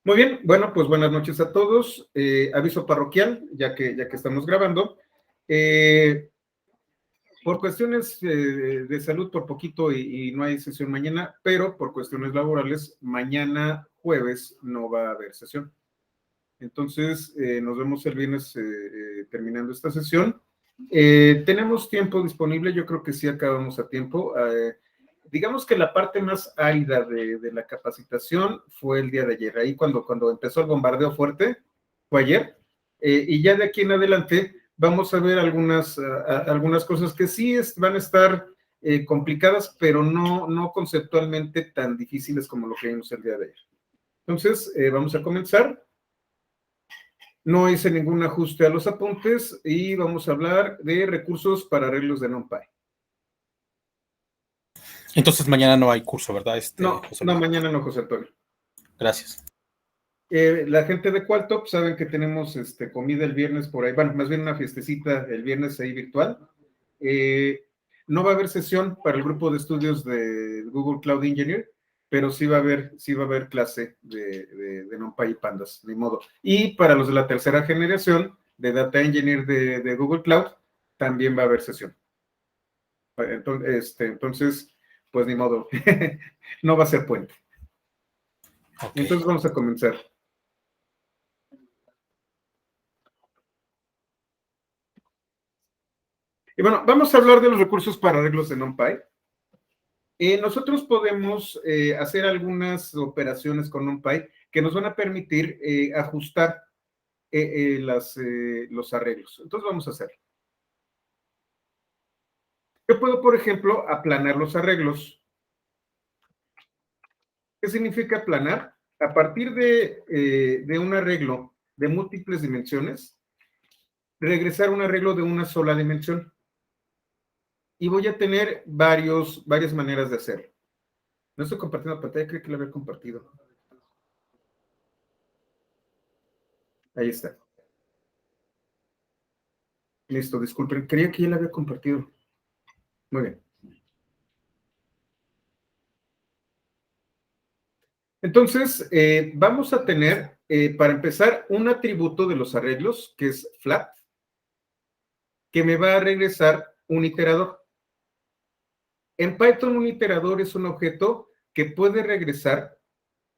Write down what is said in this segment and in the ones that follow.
Muy bien, bueno, pues buenas noches a todos. Aviso parroquial, ya que estamos grabando. Por cuestiones de salud por poquito y no hay sesión mañana, pero por cuestiones laborales, mañana jueves no va a haber sesión. Entonces, nos vemos el viernes terminando esta sesión. Tenemos tiempo disponible, yo creo que sí acabamos a tiempo. Digamos que la parte más árida de la capacitación fue el día de ayer, ahí cuando empezó el bombardeo fuerte, fue ayer, y ya de aquí en adelante vamos a ver algunas cosas que sí van a estar complicadas, pero no conceptualmente tan difíciles como lo que vimos el día de ayer. Entonces, vamos a comenzar. No hice ningún ajuste a los apuntes y vamos a hablar de recursos para arreglos de NumPy. Entonces mañana no hay curso, ¿verdad? No, mañana no, José Antonio. Gracias. La gente de Qualtop saben que tenemos comida el viernes por ahí, bueno, más bien una fiestecita el viernes ahí virtual. No va a haber sesión para el grupo de estudios de Google Cloud Engineer, pero sí va a haber clase de NumPy y Pandas, ni modo. Y para los de la tercera generación de Data Engineer de Google Cloud, también va a haber sesión. Entonces, pues ni modo, no va a ser puente. Okay. Entonces vamos a comenzar. Y bueno, vamos a hablar de los recursos para arreglos de NumPy. Nosotros podemos hacer algunas operaciones con NumPy que nos van a permitir ajustar los arreglos. Entonces vamos a hacerlo. Yo puedo, por ejemplo, aplanar los arreglos. ¿Qué significa aplanar? A partir de un arreglo de múltiples dimensiones, regresar a un arreglo de una sola dimensión. Y voy a tener varias maneras de hacerlo. No estoy compartiendo pantalla, creo que la había compartido. Ahí está. Listo, disculpen, creía que ya la había compartido. Muy bien. Entonces, vamos a tener, para empezar, un atributo de los arreglos, que es flat, que me va a regresar un iterador. En Python, un iterador es un objeto que puede regresar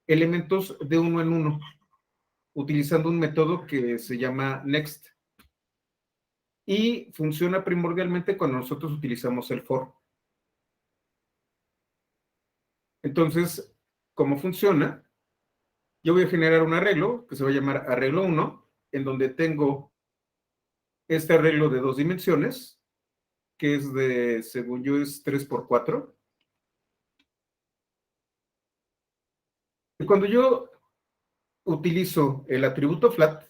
elementos de uno en uno, utilizando un método que se llama next. Y funciona primordialmente cuando nosotros utilizamos el for. Entonces, ¿cómo funciona? Yo voy a generar un arreglo que se va a llamar arreglo 1, en donde tengo este arreglo de 2 dimensiones, que es de, según yo, es 3×4. Y cuando yo utilizo el atributo flat,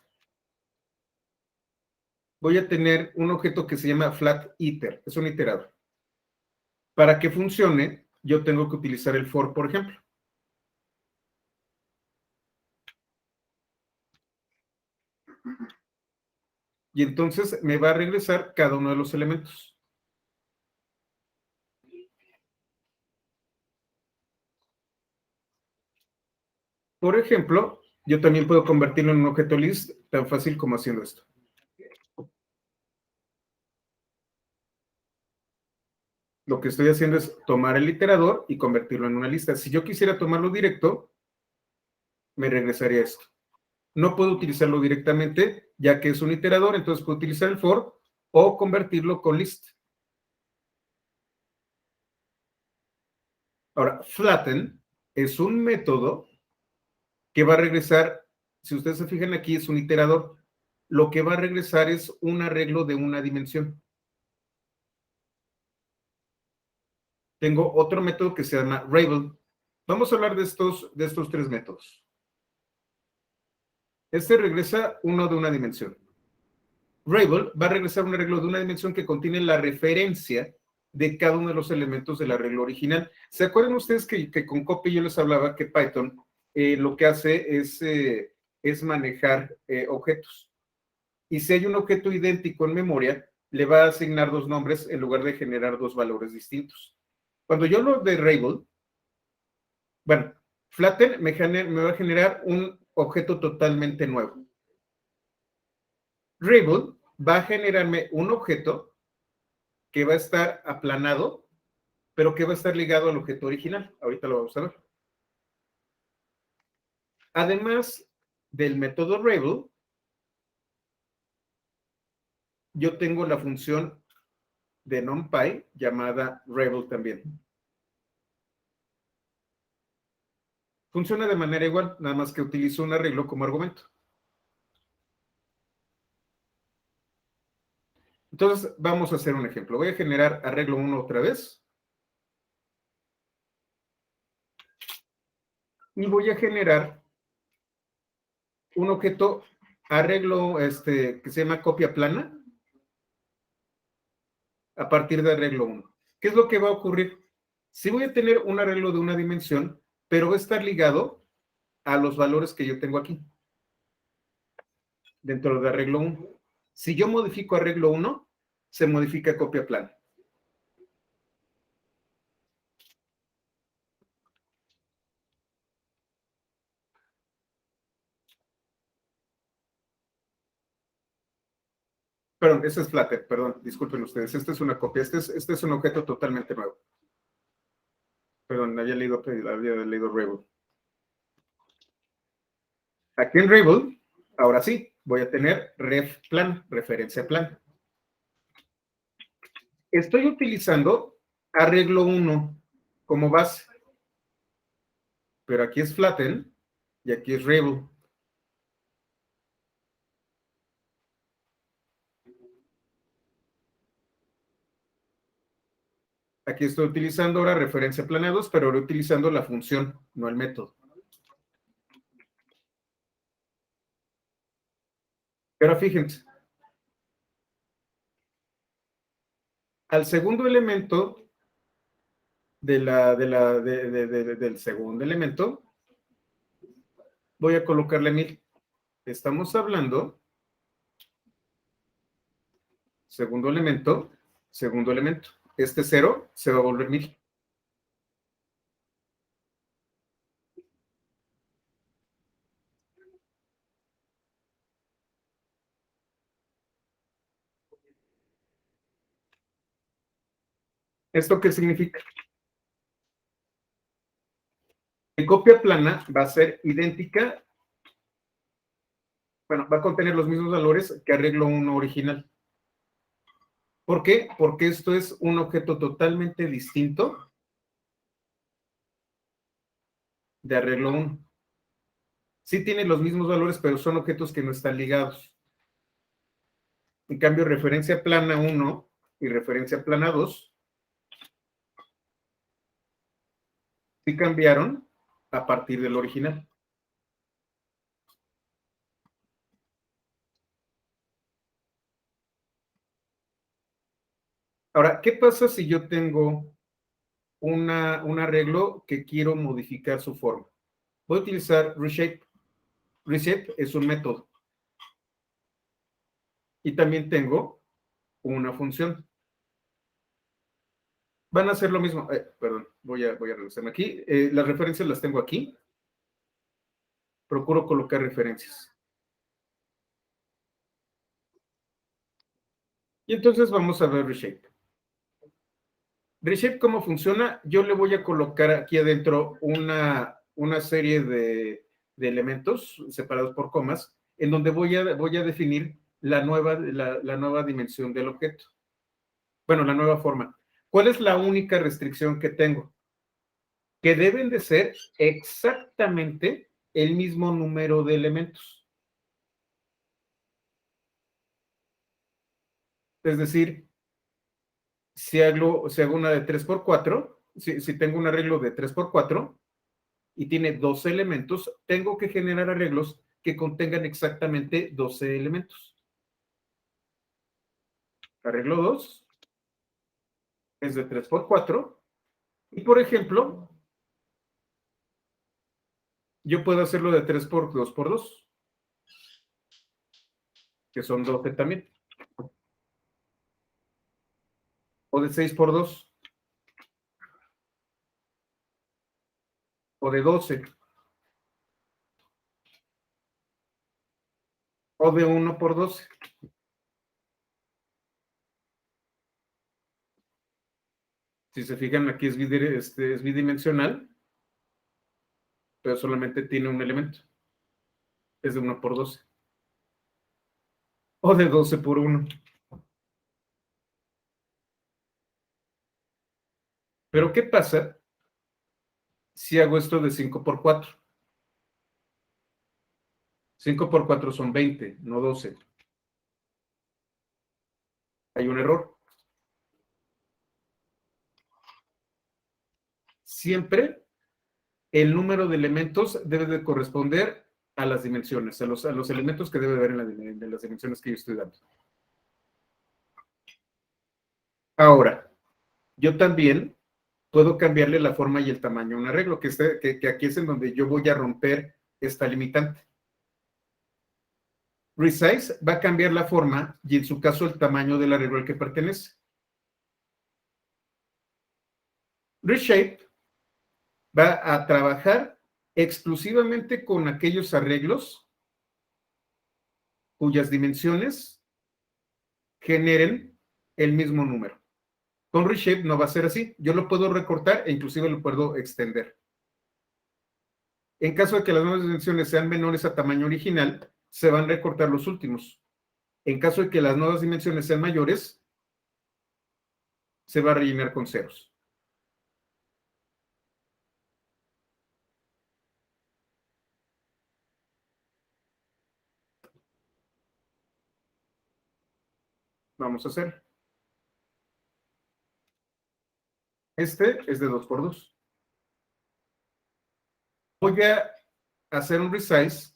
voy a tener un objeto que se llama flat iter, es un iterador. Para que funcione, yo tengo que utilizar el for, por ejemplo. Y entonces me va a regresar cada uno de los elementos. Por ejemplo, yo también puedo convertirlo en un objeto list tan fácil como haciendo esto. Lo que estoy haciendo es tomar el iterador y convertirlo en una lista. Si yo quisiera tomarlo directo, me regresaría esto. No puedo utilizarlo directamente, ya que es un iterador, entonces puedo utilizar el for o convertirlo con list. Ahora, flatten es un método que va a regresar, si ustedes se fijan aquí, es un iterador. Lo que va a regresar es un arreglo de una dimensión. Tengo otro método que se llama Ravel. Vamos a hablar de estos 3 métodos. Este regresa uno de una dimensión. Ravel va a regresar un arreglo de una dimensión que contiene la referencia de cada uno de los elementos del arreglo original. ¿Se acuerdan ustedes que con copy yo les hablaba que Python lo que hace es manejar objetos? Y si hay un objeto idéntico en memoria, le va a asignar 2 nombres en lugar de generar 2 valores distintos. Cuando yo lo de Ravel, bueno, flatten me va a generar un objeto totalmente nuevo. Dribble va a generarme un objeto que va a estar aplanado, pero que va a estar ligado al objeto original. Ahorita lo vamos a ver. Además del método Dribble, yo tengo la función de NumPy llamada Dribble también. Funciona de manera igual, nada más que utilizo un arreglo como argumento. Entonces, vamos a hacer un ejemplo. Voy a generar arreglo 1 otra vez. Y voy a generar un objeto arreglo que se llama copia plana a partir de arreglo 1. ¿Qué es lo que va a ocurrir? Sí voy a tener un arreglo de una dimensión, pero va a estar ligado a los valores que yo tengo aquí, dentro de arreglo 1. Si yo modifico arreglo 1, se modifica copia plana. Perdón, ese es Flutter, perdón, disculpen ustedes. Este es una copia, este es un objeto totalmente nuevo. Perdón, había leído Rebel. Aquí en Rebel, ahora sí, voy a tener ref plan, referencia plan. Estoy utilizando arreglo 1 como base, pero aquí es Flatten y aquí es Rebel. Aquí estoy utilizando ahora referencia planeados, pero ahora utilizando la función, no el método. Pero fíjense, al segundo elemento del segundo elemento, voy a colocarle 1000. Estamos hablando, segundo elemento. Este 0 se va a volver 1000. ¿Esto qué significa? Mi copia plana va a ser idéntica, bueno, va a contener los mismos valores que arreglo 1 original. ¿Por qué? Porque esto es un objeto totalmente distinto de arreglo 1. Sí tiene los mismos valores, pero son objetos que no están ligados. En cambio, referencia plana 1 y referencia plana 2 sí cambiaron a partir del original. Ahora, ¿qué pasa si yo tengo un arreglo que quiero modificar su forma? Voy a utilizar reshape. Reshape es un método. Y también tengo una función. Van a hacer lo mismo. Perdón, voy a regresarme aquí. Las referencias las tengo aquí. Procuro colocar referencias. Y entonces vamos a ver reshape. Reshape, ¿cómo funciona? Yo le voy a colocar aquí adentro una serie de elementos separados por comas, en donde voy a definir la nueva dimensión del objeto. Bueno, la nueva forma. ¿Cuál es la única restricción que tengo? Que deben de ser exactamente el mismo número de elementos. Es decir, si hago una de 3x4, si tengo un arreglo de 3x4 y tiene 12 elementos, tengo que generar arreglos que contengan exactamente 12 elementos. Arreglo 2 es de 3x4 y, por ejemplo, yo puedo hacerlo de 3x2x2, que son 12 también. O de 6x2. O de 12. O de 1 por 12. Si se fijan, aquí es bidimensional, pero solamente tiene un elemento. Es de 1 por 12. O de 12 por 1. Pero ¿qué pasa si hago esto de 5 por 4? 5 por 4 son 20, no 12. Hay un error. Siempre el número de elementos debe de corresponder a las dimensiones, a los elementos que debe haber en las dimensiones que yo estoy dando. Ahora, yo también puedo cambiarle la forma y el tamaño a un arreglo, que aquí es en donde yo voy a romper esta limitante. Resize va a cambiar la forma y en su caso el tamaño del arreglo al que pertenece. Reshape va a trabajar exclusivamente con aquellos arreglos cuyas dimensiones generen el mismo número. Con Reshape no va a ser así. Yo lo puedo recortar e inclusive lo puedo extender. En caso de que las nuevas dimensiones sean menores a tamaño original, se van a recortar los últimos. En caso de que las nuevas dimensiones sean mayores, se va a rellenar con ceros. Vamos a hacer. Este es de 2 por 2. Voy a hacer un resize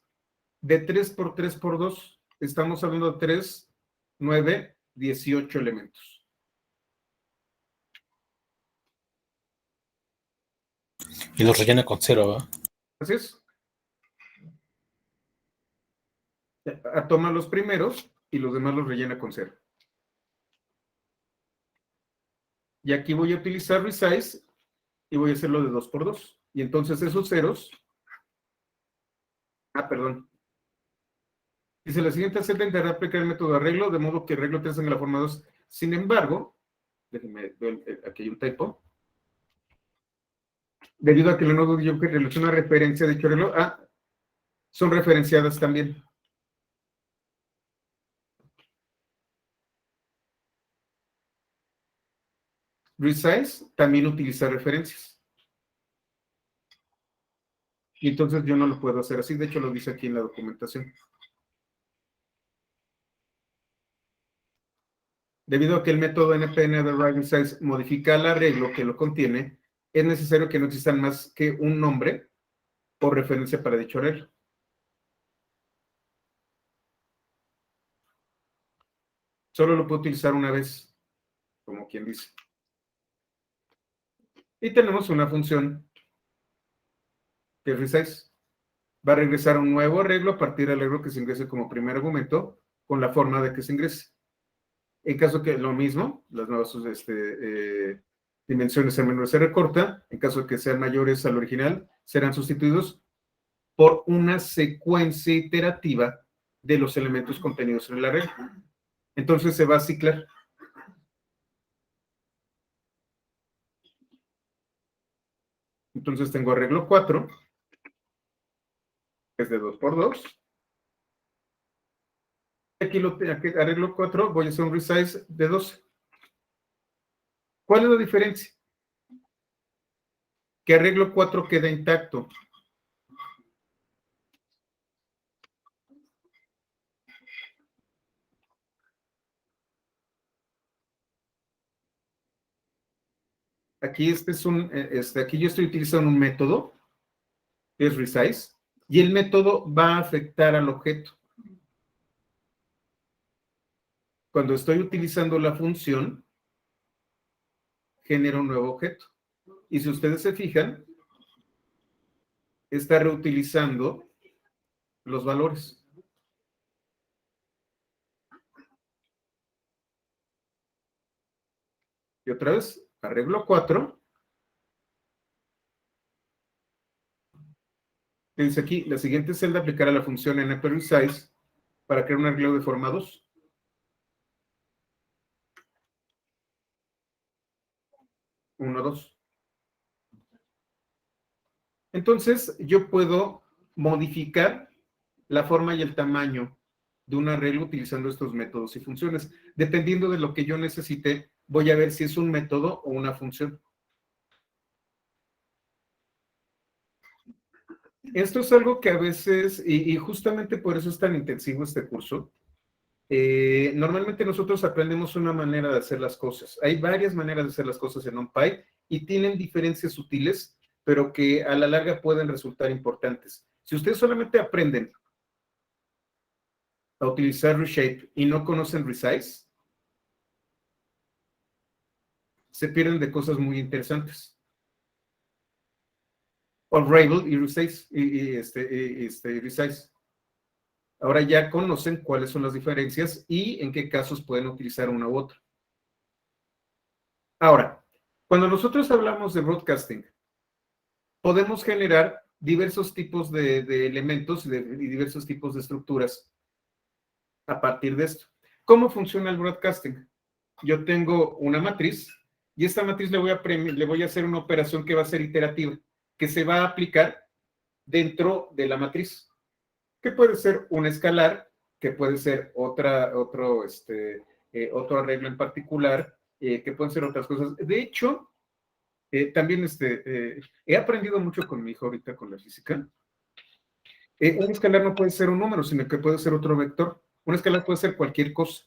de 3 por 3 por 2. Estamos hablando de 3, 9, 18 elementos. Y los rellena con 0, ¿verdad? Así es. Toma los primeros y los demás los rellena con 0. Y aquí voy a utilizar resize y voy a hacerlo de 2 por 2. Y entonces esos ceros... perdón. Dice, la siguiente celda intentará aplicar el método de arreglo, de modo que arreglo 3 en la forma 2. Sin embargo, déjenme ver, aquí hay un typo. Debido a que el nodo de Joker realizó una referencia de dicho arreglo, son referenciadas también. Resize también utiliza referencias. Y entonces yo no lo puedo hacer así. De hecho, lo dice aquí en la documentación. Debido a que el método NPN de Resize modifica el arreglo que lo contiene, es necesario que no existan más que un nombre o referencia para dicho arreglo. Solo lo puedo utilizar una vez, como quien dice. Y tenemos una función que es resize. Va a regresar un nuevo arreglo a partir del arreglo que se ingrese como primer argumento con la forma de que se ingrese. En caso que lo mismo, las nuevas dimensiones sean menores, se recorta. En caso de que sean mayores al original, serán sustituidos por una secuencia iterativa de los elementos contenidos en el arreglo. Entonces se va a ciclar. Entonces tengo arreglo 4, que es de 2 por 2. Aquí arreglo 4, voy a hacer un resize de 12. ¿Cuál es la diferencia? Que arreglo 4 queda intacto. Aquí aquí yo estoy utilizando un método, que es resize, y el método va a afectar al objeto. Cuando estoy utilizando la función, genera un nuevo objeto. Y si ustedes se fijan, está reutilizando los valores. Y otra vez, arreglo 4. Dice aquí, la siguiente celda aplicará la función np_resize para crear un arreglo de forma 2. Uno, 2. Entonces, yo puedo modificar la forma y el tamaño de un arreglo utilizando estos métodos y funciones. Dependiendo de lo que yo necesite, voy a ver si es un método o una función. Esto es algo que a veces, y justamente por eso es tan intensivo este curso, normalmente nosotros aprendemos una manera de hacer las cosas. Hay varias maneras de hacer las cosas en NumPy y tienen diferencias sutiles, pero que a la larga pueden resultar importantes. Si ustedes solamente aprenden a utilizar Reshape y no conocen Resize, se pierden de cosas muy interesantes. Unravel y Resize. Resize. Ahora ya conocen cuáles son las diferencias y en qué casos pueden utilizar una u otra. Ahora, cuando nosotros hablamos de broadcasting, podemos generar diversos tipos de elementos y diversos tipos de estructuras a partir de esto. ¿Cómo funciona el broadcasting? Yo tengo una matriz y esta matriz le voy a hacer una operación que va a ser iterativa, que se va a aplicar dentro de la matriz, que puede ser un escalar, que puede ser otro arreglo en particular, que pueden ser otras cosas. De hecho, también he aprendido mucho con mi hijo ahorita con la física. Un escalar no puede ser un número, sino que puede ser otro vector. Un escalar puede ser cualquier cosa.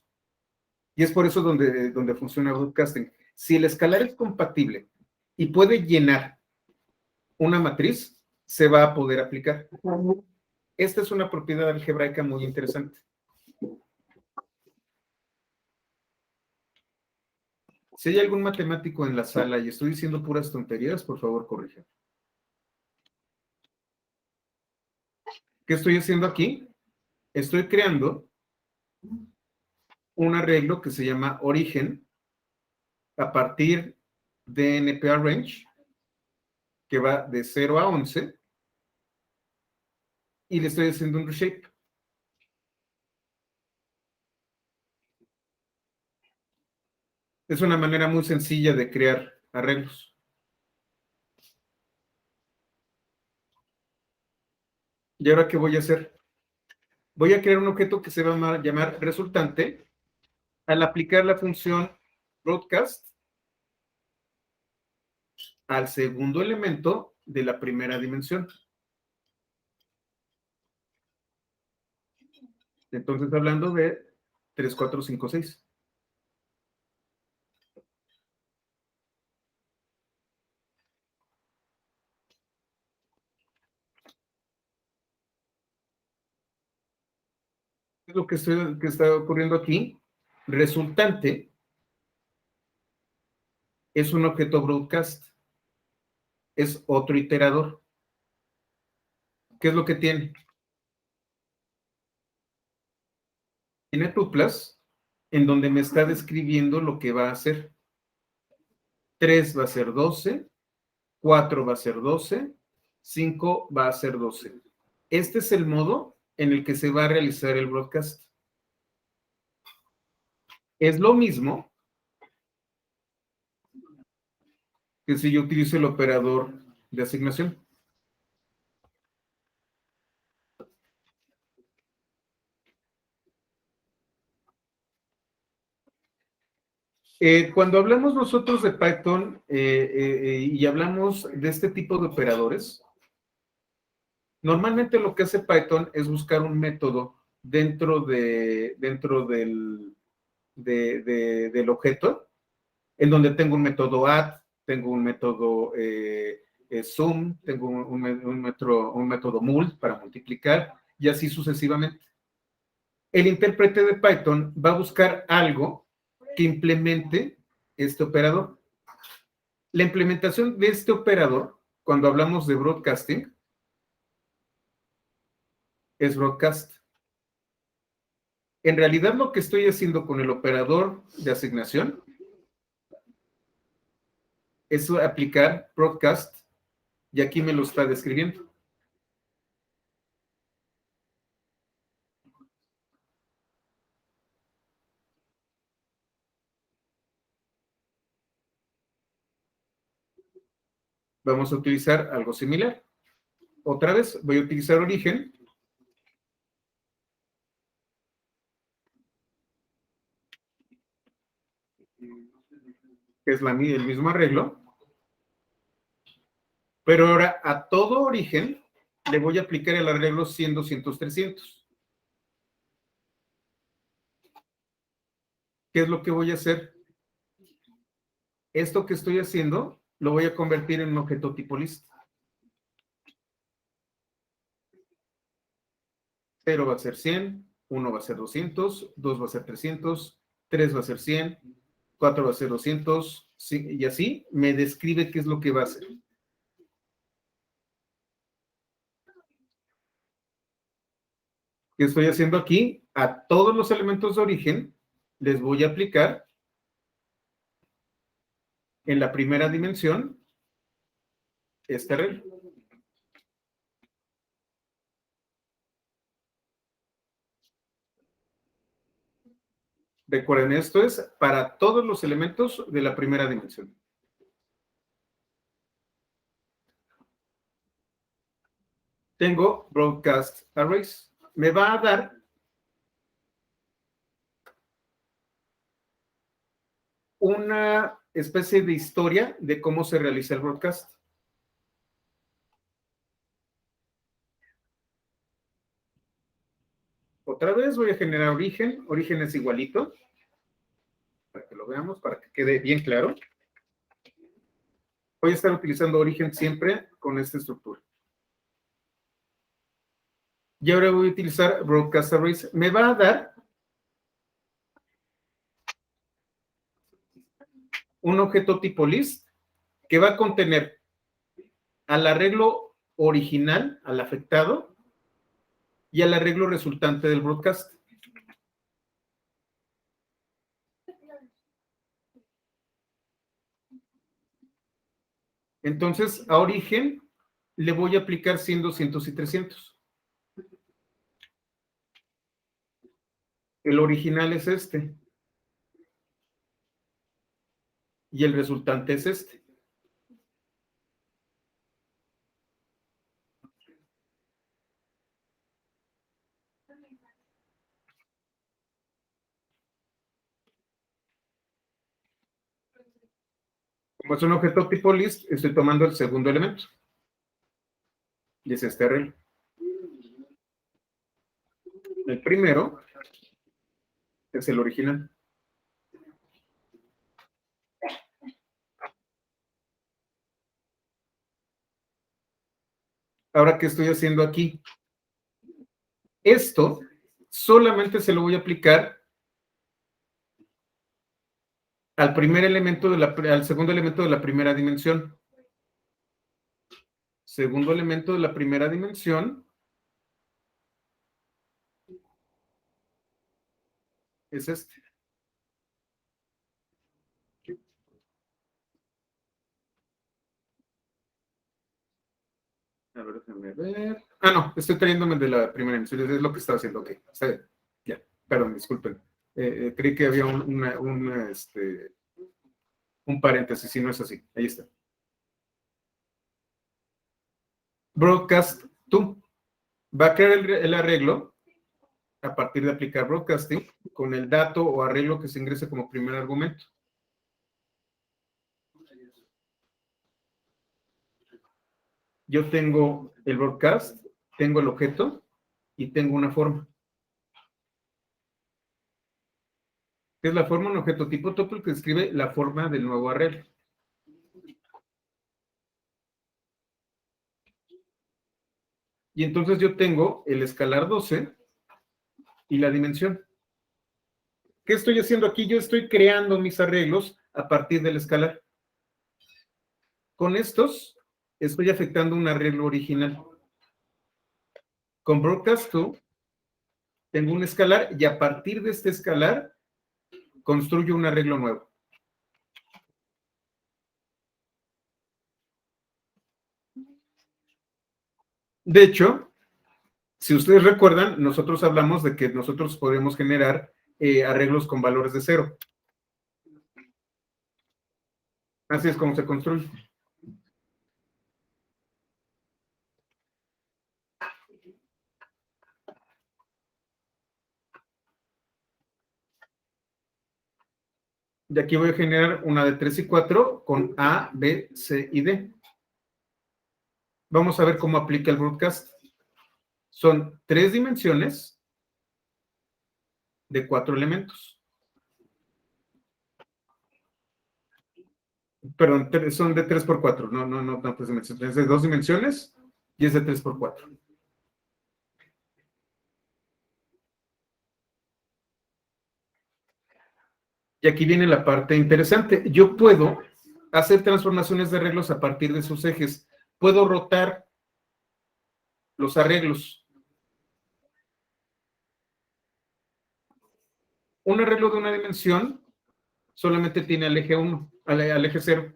Y es por eso donde funciona broadcasting. Si el escalar es compatible y puede llenar una matriz, se va a poder aplicar. Esta es una propiedad algebraica muy interesante. Si hay algún matemático en la sala y estoy diciendo puras tonterías, por favor, corrija. ¿Qué estoy haciendo aquí? Estoy creando un arreglo que se llama origen a partir de NP-Arrange, que va de 0 a 11, y le estoy haciendo un reshape. Es una manera muy sencilla de crear arreglos. ¿Y ahora qué voy a hacer? Voy a crear un objeto que se va a llamar resultante al aplicar la función broadcast al segundo elemento de la primera dimensión. Entonces, hablando de 3, 4, 5, 6. ¿Qué es lo que está ocurriendo aquí? Resultante es un objeto broadcast. Es otro iterador. ¿Qué es lo que tiene? Tiene tuplas en donde me está describiendo lo que va a hacer. 3 va a ser 12, 4 va a ser 12, 5 va a ser 12. Este es el modo en el que se va a realizar el broadcast. Es lo mismo que si yo utilizo el operador de asignación. Cuando hablamos nosotros de Python y hablamos de este tipo de operadores, normalmente lo que hace Python es buscar un método dentro del objeto, en donde tengo un método add, tengo un método sum, tengo un método mul para multiplicar, y así sucesivamente. El intérprete de Python va a buscar algo que implemente este operador. La implementación de este operador, cuando hablamos de broadcasting, es broadcast. En realidad, lo que estoy haciendo con el operador de asignación es aplicar broadcast, y aquí me lo está describiendo. vamos a utilizar algo similar. Otra vez voy a utilizar origen. Que es el mismo arreglo. Pero ahora a todo origen le voy a aplicar el arreglo 100, 200, 300. ¿Qué es lo que voy a hacer? Esto que estoy haciendo lo voy a convertir en un objeto tipo list. 0 va a ser 100, 1 va a ser 200, 2 va a ser 300, 3 va a ser 100, 4 va a ser 200, y así me describe qué es lo que va a hacer. ¿Qué estoy haciendo aquí? A todos los elementos de origen les voy a aplicar en la primera dimensión este arreglo. Recuerden, esto es para todos los elementos de la primera dimensión. Tengo broadcast arrays. Me va a dar una especie de historia de cómo se realiza el broadcast. Otra vez voy a generar origen. Origen es igualito. Para que lo veamos, para que quede bien claro. Voy a estar utilizando origen siempre con esta estructura. Y ahora voy a utilizar broadcast arrays. Me va a dar un objeto tipo list que va a contener al arreglo original, al afectado, y al arreglo resultante del broadcast. Entonces, a origen le voy a aplicar 100, 200 y 300. El original es este. Y el resultante es este. Como es un objeto tipo list, estoy tomando el segundo elemento. Y es este arreglo. El primero es el original. Ahora, ¿qué estoy haciendo aquí? Esto solamente se lo voy a aplicar al primer elemento al segundo elemento de la primera dimensión. Segundo elemento de la primera dimensión es este. A ver, déjame ver. Ah, no, estoy trayéndome de la primera dimensión. Es lo que estaba haciendo. Ok, está bien. Ya, perdón, disculpen. Creí que había un paréntesis, si no es así. Ahí está. Broadcast to va a crear el arreglo a partir de aplicar broadcasting con el dato o arreglo que se ingrese como primer argumento. Yo tengo el broadcast, tengo el objeto y tengo una forma. ¿Qué es la forma? Un objeto tipo tuple que describe la forma del nuevo arreglo. Y entonces yo tengo el escalar 12 y la dimensión. ¿Qué estoy haciendo aquí? Yo estoy creando mis arreglos a partir del escalar. Con estos estoy afectando un arreglo original. Con broadcast to tengo un escalar y a partir de este escalar construyo un arreglo nuevo. De hecho, si ustedes recuerdan, nosotros hablamos de que nosotros podemos generar arreglos con valores de 0. Así es como se construye. Y aquí voy a generar una de 3 y 4 con A, B, C y D. Vamos a ver cómo aplica el broadcast. Son 3 dimensiones de 4 elementos. Perdón, son de 3 por 4, no 3 dimensiones. Es de 2 dimensiones y es de 3 por 4. Y aquí viene la parte interesante. Yo puedo hacer transformaciones de arreglos a partir de sus ejes. Puedo rotar los arreglos. Un arreglo de una dimensión solamente tiene al eje 1, al eje 0.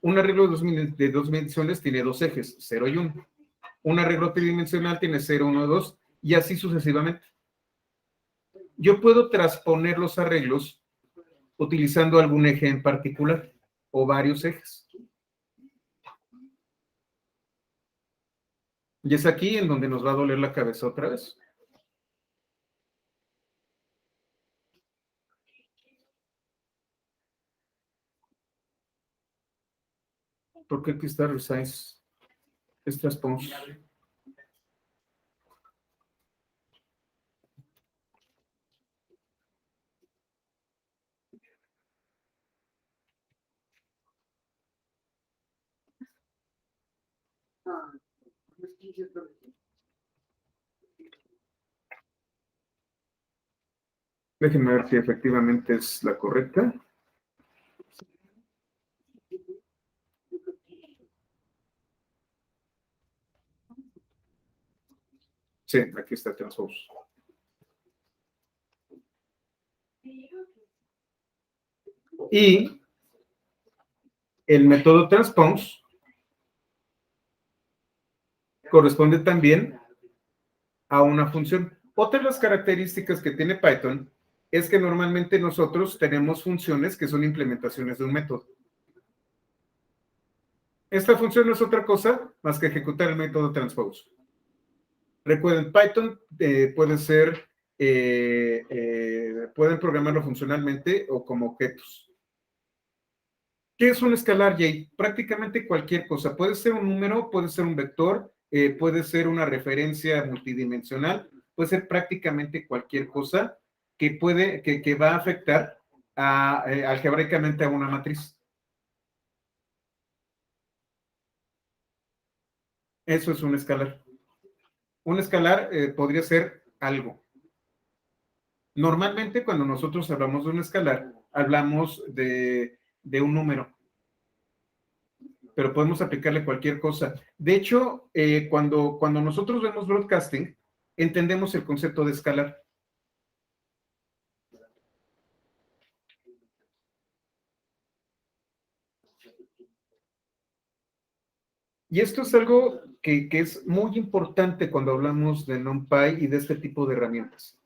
Un arreglo de 2 dimensiones tiene 2 ejes, 0 y 1. Un arreglo tridimensional tiene 0, 1, 2 y así sucesivamente. Yo puedo transponer los arreglos utilizando algún eje en particular o varios ejes. Y es aquí en donde nos va a doler la cabeza otra vez. ¿Por qué aquí está resize? Es transpose. Déjenme ver si efectivamente es la correcta. Sí, aquí está transpose. Y el método transpose corresponde también a una función. Otra de las características que tiene Python es que normalmente nosotros tenemos funciones que son implementaciones de un método. Esta función no es otra cosa más que ejecutar el método transpose. Recuerden, Python puede ser, pueden programarlo funcionalmente o como objetos. ¿Qué es un escalar, Jay? Prácticamente cualquier cosa. Puede ser un número, puede ser un vector, puede ser una referencia multidimensional, puede ser prácticamente cualquier cosa que va a afectar algebraicamente a una matriz. Eso es un escalar. Un escalar podría ser algo. Normalmente cuando nosotros hablamos de un escalar, hablamos de un número, pero podemos aplicarle cualquier cosa. De hecho, cuando nosotros vemos broadcasting, entendemos el concepto de escalar. Y esto es algo que es muy importante cuando hablamos de NumPy y de este tipo de herramientas.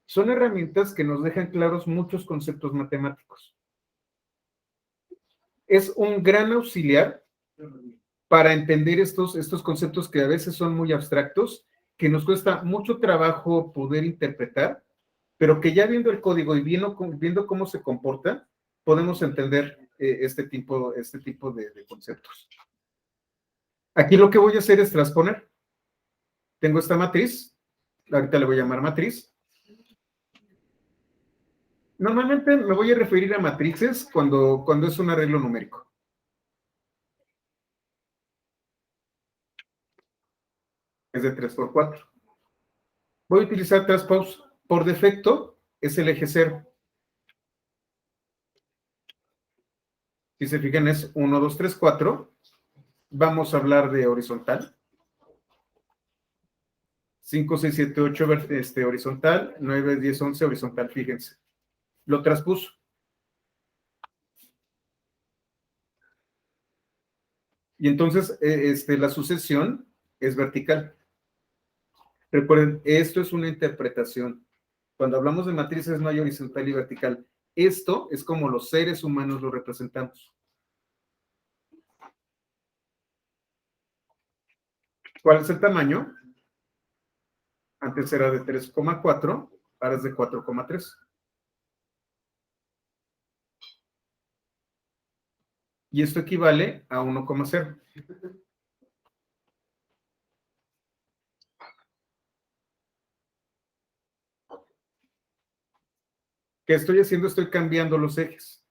Son herramientas que nos dejan claros muchos conceptos matemáticos. Es un gran auxiliar para entender estos conceptos que a veces son muy abstractos, que nos cuesta mucho trabajo poder interpretar, pero que ya viendo el código y viendo cómo se comporta, podemos entender este tipo de conceptos. Aquí lo que voy a hacer es transponer. Tengo esta matriz, ahorita le voy a llamar matriz. Normalmente me voy a referir a matrices cuando es un arreglo numérico. Es de 3 por 4. Voy a utilizar transpose. Por defecto es el eje 0. Si se fijan es 1, 2, 3, 4. Vamos a hablar de horizontal. 5, 6, 7, 8 horizontal, 9, 10, 11 horizontal, fíjense. Lo transpuso. Y entonces la sucesión es vertical. Recuerden, esto es una interpretación. Cuando hablamos de matrices no hay horizontal y vertical. Esto es como los seres humanos lo representamos. ¿Cuál es el tamaño? Antes era de 3,4, ahora es de 4,3. y esto equivale a 1,0. ¿Qué estoy haciendo? Estoy cambiando los ejes.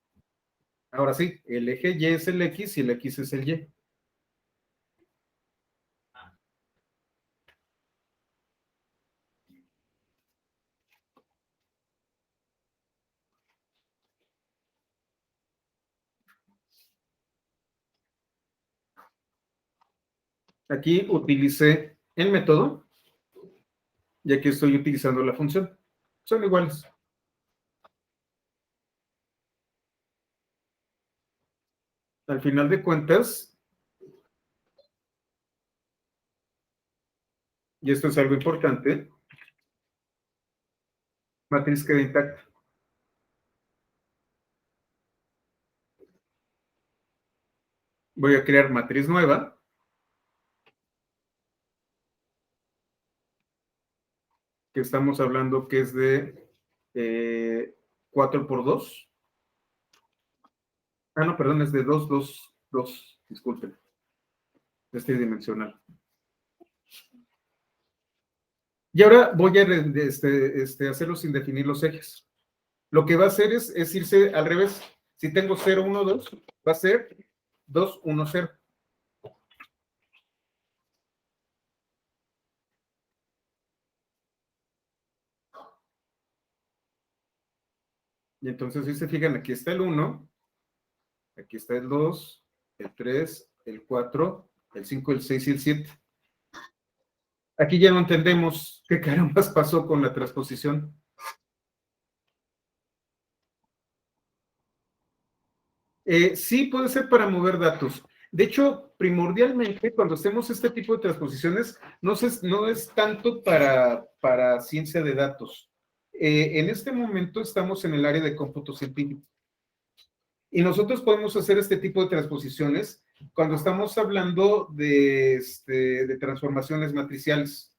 Ahora sí, el eje Y es el X y el X es el Y. Aquí utilicé el método y aquí estoy utilizando la función. Son iguales. Al final de cuentas, y esto es algo importante, matriz queda intacta. Voy a crear matriz nueva. Que estamos hablando que es de 4 por 2. Ah, no, perdón, es de 2, 2, 2. Disculpen. Es tridimensional. Y ahora voy a hacerlo sin definir los ejes. Lo que va a hacer es irse al revés. Si tengo 0, 1, 2, va a ser 2, 1, 0. Y entonces, si se fijan, aquí está el 1, aquí está el 2, el 3, el 4, el 5, el 6 y el 7. Aquí ya no entendemos qué carambas pasó con la transposición. Sí, puede ser para mover datos. De hecho, primordialmente, cuando hacemos este tipo de transposiciones, no es tanto para ciencia de datos. En este momento estamos en el área de cómputo científico. Y nosotros podemos hacer este tipo de transposiciones cuando estamos hablando de transformaciones matriciales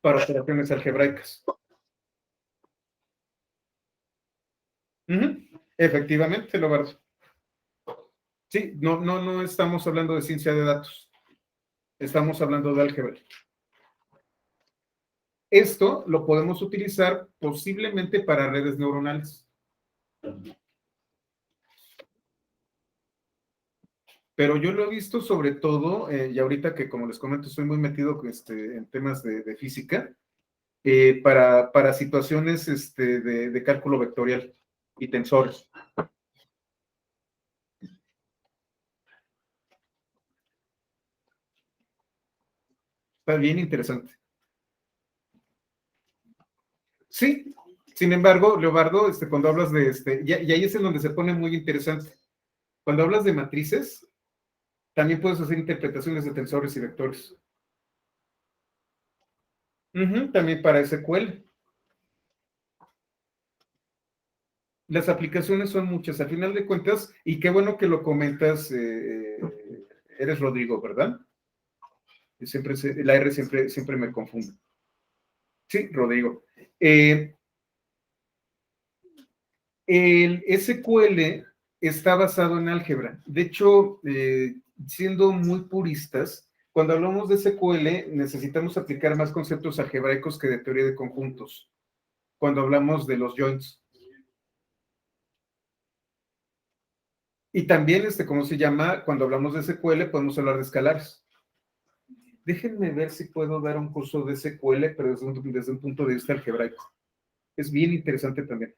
para operaciones algebraicas. Efectivamente, Lobardo. Sí, no estamos hablando de ciencia de datos. Estamos hablando de álgebra. Esto lo podemos utilizar posiblemente para redes neuronales. Pero yo lo he visto sobre todo, y ahorita que como les comento, estoy muy metido en temas de física, para situaciones de cálculo vectorial y tensores. Está bien interesante. Sí, sin embargo, Leobardo, cuando hablas de y ahí es en donde se pone muy interesante. Cuando hablas de matrices, también puedes hacer interpretaciones de tensores y vectores. También para SQL. Las aplicaciones son muchas, al final de cuentas, y qué bueno que lo comentas, eres Rodrigo, ¿verdad? Siempre la R siempre me confunde. Sí, Rodrigo. El SQL está basado en álgebra. De hecho, siendo muy puristas, cuando hablamos de SQL necesitamos aplicar más conceptos algebraicos que de teoría de conjuntos, cuando hablamos de los joins. Y también, ¿cómo se llama? Cuando hablamos de SQL podemos hablar de escalares. Déjenme ver si puedo dar un curso de SQL, pero desde un punto de vista algebraico. Es bien interesante también.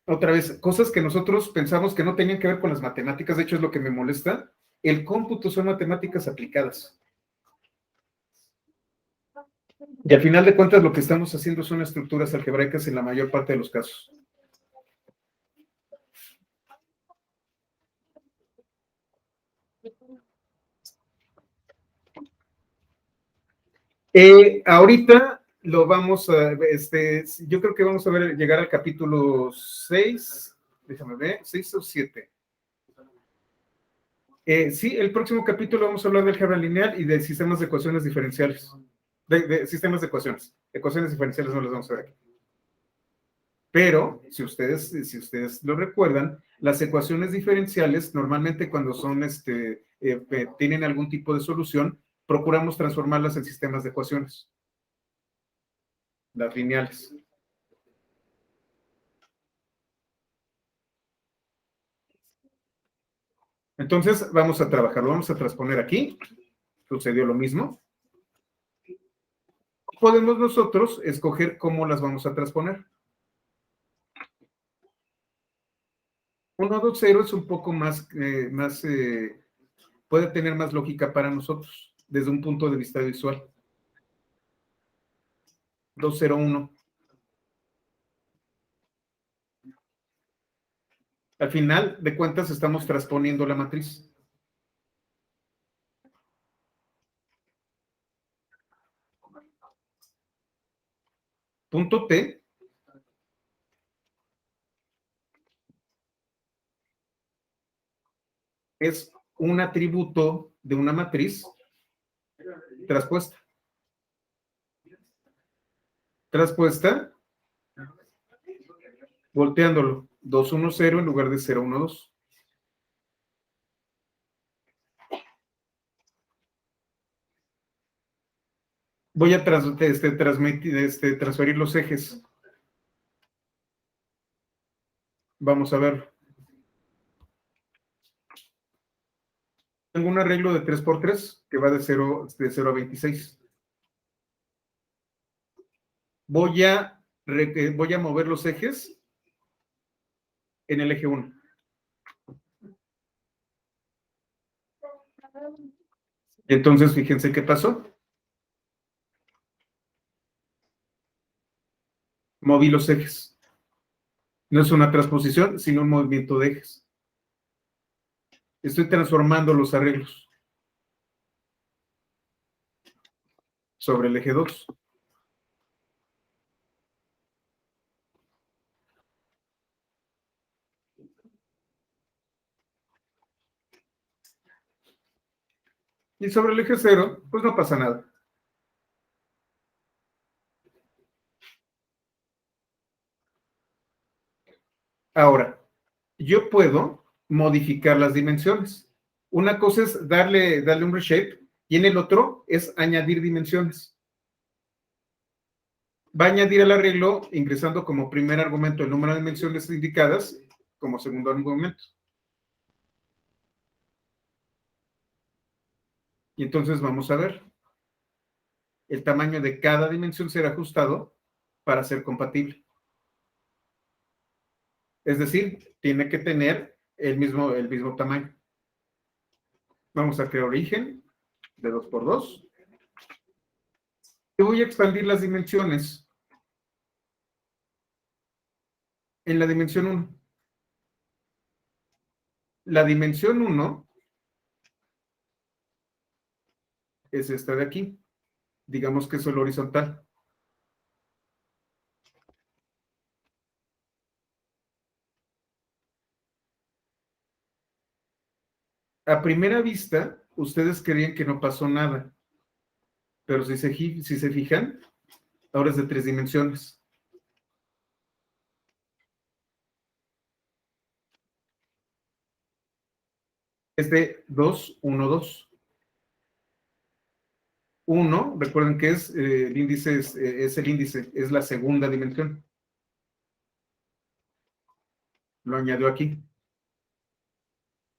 Otra vez, cosas que nosotros pensamos que no tenían que ver con las matemáticas, de hecho es lo que me molesta. El cómputo son matemáticas aplicadas. Y al final de cuentas lo que estamos haciendo son estructuras algebraicas en la mayor parte de los casos. Ahorita lo vamos a, yo creo que vamos a ver, llegar al capítulo 6, déjame ver, 6 o 7. Sí, el próximo capítulo vamos a hablar del álgebra lineal y de sistemas de ecuaciones diferenciales. De sistemas de ecuaciones. Ecuaciones diferenciales no las vamos a ver aquí. Pero, si ustedes lo recuerdan, las ecuaciones diferenciales, normalmente cuando son, tienen algún tipo de solución, procuramos transformarlas en sistemas de ecuaciones, las lineales. Entonces, vamos a trabajar, vamos a transponer aquí. Sucedió lo mismo. Podemos nosotros escoger cómo las vamos a transponer. 1, 2, 0 es un poco más, puede tener más lógica para nosotros desde un punto de vista visual. 2, 0, 1. Al final de cuentas estamos transponiendo la matriz. Punto T es un atributo de una matriz traspuesta. Traspuesta, volteándolo. 2, 1, 0 en lugar de 0, 1, 2. Voy a transferir los ejes. Vamos a ver. Tengo un arreglo de 3 por 3 que va de 0 a 26. Voy a mover los ejes en el eje 1. Entonces, fíjense qué pasó. Moví los ejes. No es una transposición, sino un movimiento de ejes. Estoy transformando los arreglos sobre el eje 2. Y sobre el eje 0, pues no pasa nada. Ahora, yo puedo modificar las dimensiones. Una cosa es darle un reshape y en el otro es añadir dimensiones. Va a añadir el arreglo ingresando como primer argumento el número de dimensiones indicadas, como segundo argumento. Y entonces vamos a ver. El tamaño de cada dimensión será ajustado para ser compatible. Es decir, tiene que tener el mismo tamaño. Vamos a crear origen de 2 por 2. Y voy a expandir las dimensiones en la dimensión 1. La dimensión 1 es esta de aquí. Digamos que es el horizontal. A primera vista, ustedes creían que no pasó nada. Pero si se fijan, ahora es de 3 dimensiones. Es de 2, 1, 2. 1, recuerden que es el índice, es la segunda dimensión. Lo añadió aquí.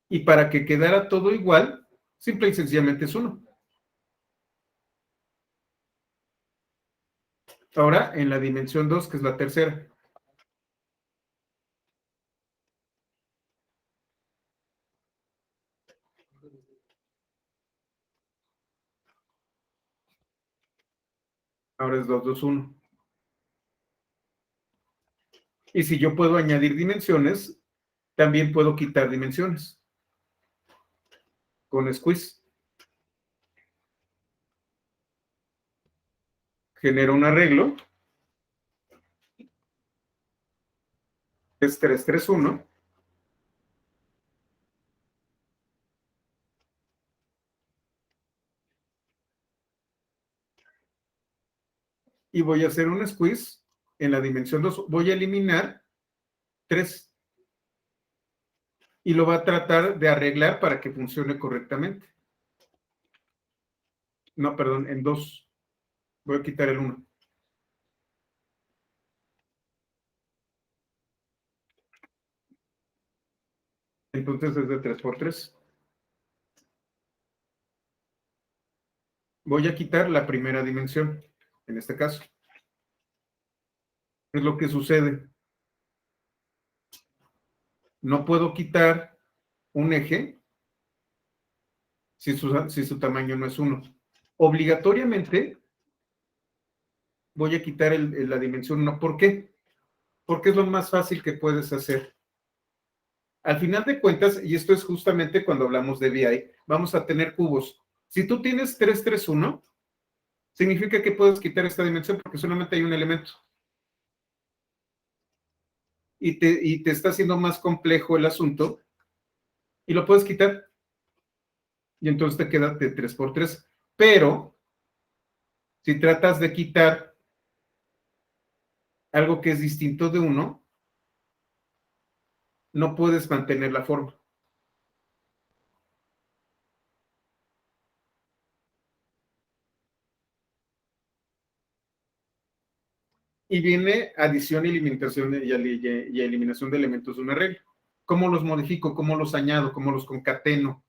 Y para que quedara todo igual, simple y sencillamente es 1. Ahora, en la dimensión 2, que es la tercera. Ahora es 2, 2, 1. Y si yo puedo añadir dimensiones, también puedo quitar dimensiones. Con squeeze. Genero un arreglo. Es 3, 3, 1. Y voy a hacer un squeeze en la dimensión 2, voy a eliminar 3 y lo va a tratar de arreglar para que funcione correctamente. No, perdón, en 2. Voy a quitar el 1. Entonces es de 3 por 3. Voy a quitar la primera dimensión, en este caso. ¿Qué es lo que sucede? No puedo quitar un eje si su tamaño no es 1. Obligatoriamente voy a quitar la dimensión 1. ¿Por qué? Porque es lo más fácil que puedes hacer. Al final de cuentas, y esto es justamente cuando hablamos de BI, vamos a tener cubos. Si tú tienes 3, 3, 1, significa que puedes quitar esta dimensión porque solamente hay un elemento. Y te está haciendo más complejo el asunto y lo puedes quitar. Y entonces te queda de 3 por 3. Pero si tratas de quitar algo que es distinto de 1, no puedes mantener la forma. Y viene adición y eliminación de elementos de una regla. ¿Cómo los modifico? ¿Cómo los añado? ¿Cómo los concateno?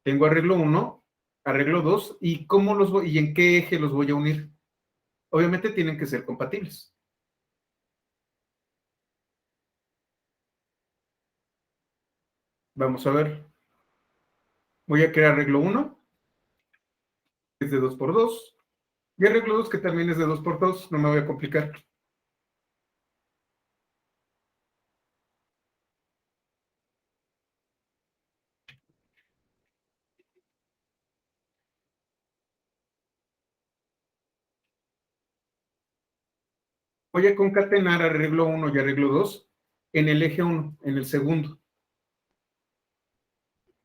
Tengo arreglo 1, arreglo 2, ¿y y en qué eje los voy a unir? Obviamente tienen que ser compatibles. Vamos a ver. Voy a crear arreglo 1, que es de 2 por 2, y arreglo 2, que también es de 2 por 2, no me voy a complicar. Voy a concatenar arreglo 1 y arreglo 2 en el eje 1, en el segundo.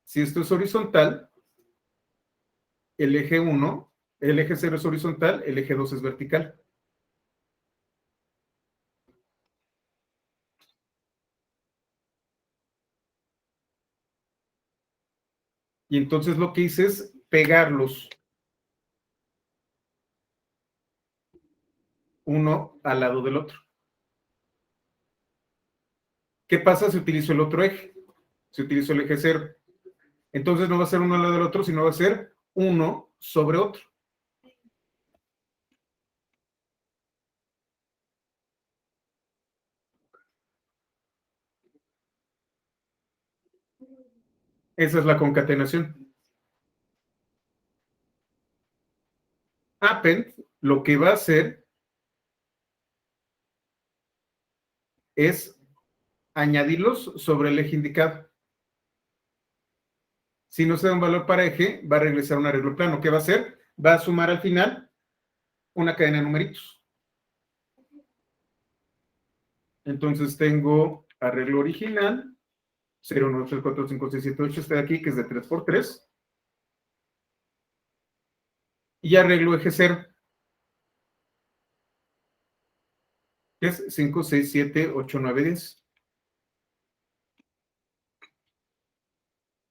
Si esto es horizontal, el eje 1, el eje 0 es horizontal, el eje 2 es vertical. Y entonces lo que hice es pegarlos uno al lado del otro. ¿Qué pasa si utilizo el otro eje? Si utilizo el eje 0. Entonces no va a ser uno al lado del otro, sino va a ser uno sobre otro. Esa es la concatenación. Append lo que va a hacer es añadirlos sobre el eje indicado. Si no se da un valor para eje, va a regresar un arreglo plano. ¿Qué va a hacer? Va a sumar al final una cadena de numeritos. Entonces tengo arreglo original, 0, 1, 2, 3, 4, 5, 6, 7, 8, este de aquí, que es de 3 por 3. Y arreglo eje 0, que es 5, 6, 7, 8, 9, 10.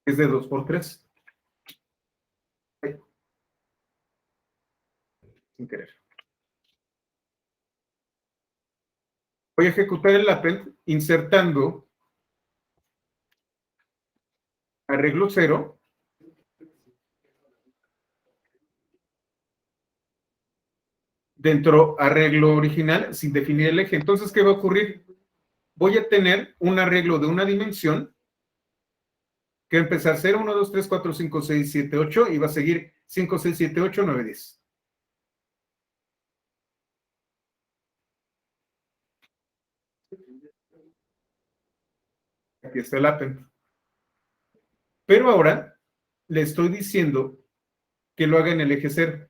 Es de 2 por 3. Sin querer. Voy a ejecutar el append insertando arreglo 0 dentro arreglo original sin definir el eje. Entonces, ¿qué va a ocurrir? Voy a tener un arreglo de una dimensión que va a empezar 0, 1, 2, 3, 4, 5, 6, 7, 8 y va a seguir 5, 6, 7, 8, 9, 10. Aquí está el append. Pero ahora le estoy diciendo que lo haga en el eje 0.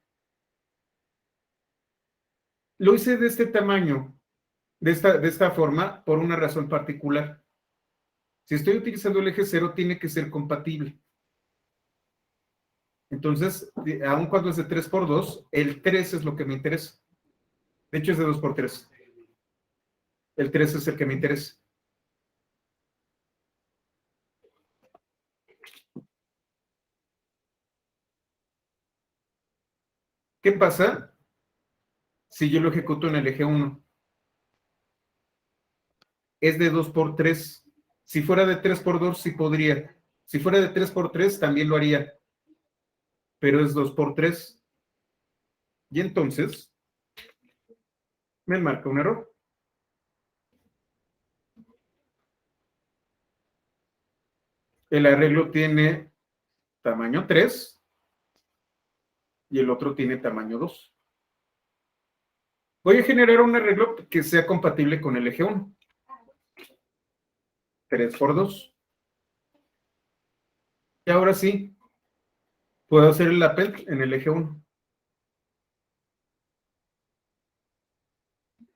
Lo hice de este tamaño, de esta forma, por una razón particular. Si estoy utilizando el eje 0, tiene que ser compatible. Entonces, aun cuando es de 3 por 2, el 3 es lo que me interesa. De hecho, es de 2 por 3. El 3 es el que me interesa. ¿Qué pasa si yo lo ejecuto en el eje 1? Es de 2 por 3. Si fuera de 3 por 2, sí podría. Si fuera de 3 por 3, también lo haría. Pero es 2 por 3. Y entonces, me marca un error. El arreglo tiene tamaño 3 y el otro tiene tamaño 2. Voy a generar un arreglo que sea compatible con el eje 1. 3 por 2. Y ahora sí, puedo hacer el append en el eje 1.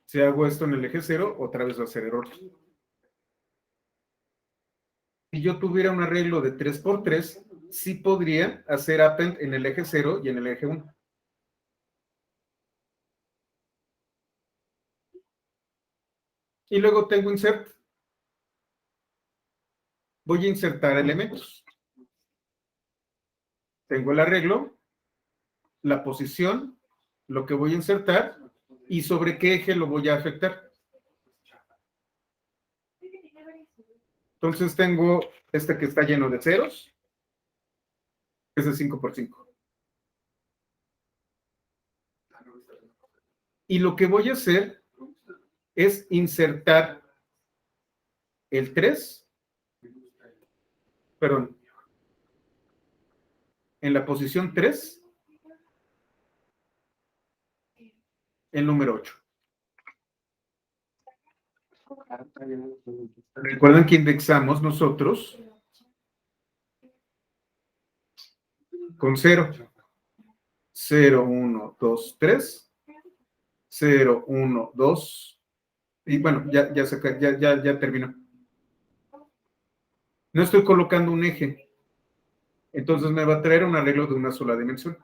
Si hago esto en el eje 0, otra vez va a ser error. Si yo tuviera un arreglo de 3 por 3, sí podría hacer append en el eje 0 y en el eje 1. Y luego tengo insert. Voy a insertar elementos. Tengo el arreglo, la posición, lo que voy a insertar y sobre qué eje lo voy a afectar. Entonces tengo este que está lleno de ceros, que es de 5 por 5. Y lo que voy a hacer es insertar el 3, perdón, en la posición 3, el número 8. Recuerden que indexamos nosotros con 0. 0, 1, 2, 3. 0, 1, 2. Y bueno, ya terminó. No estoy colocando un eje. Entonces me va a traer un arreglo de una sola dimensión.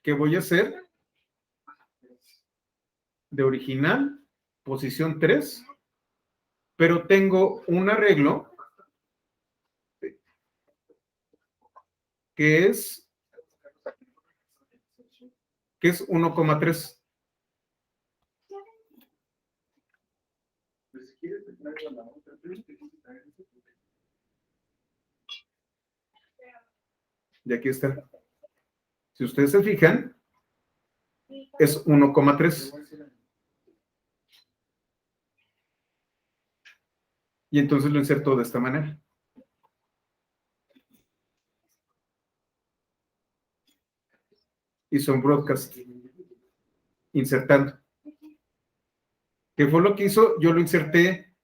¿Qué voy a hacer? De original, posición 3, pero tengo un arreglo que es 1,3. Y aquí está. Si ustedes se fijan, es 1,3. Y entonces lo inserto de esta manera. Hizo un broadcast insertando. ¿Qué fue lo que hizo? Yo lo inserté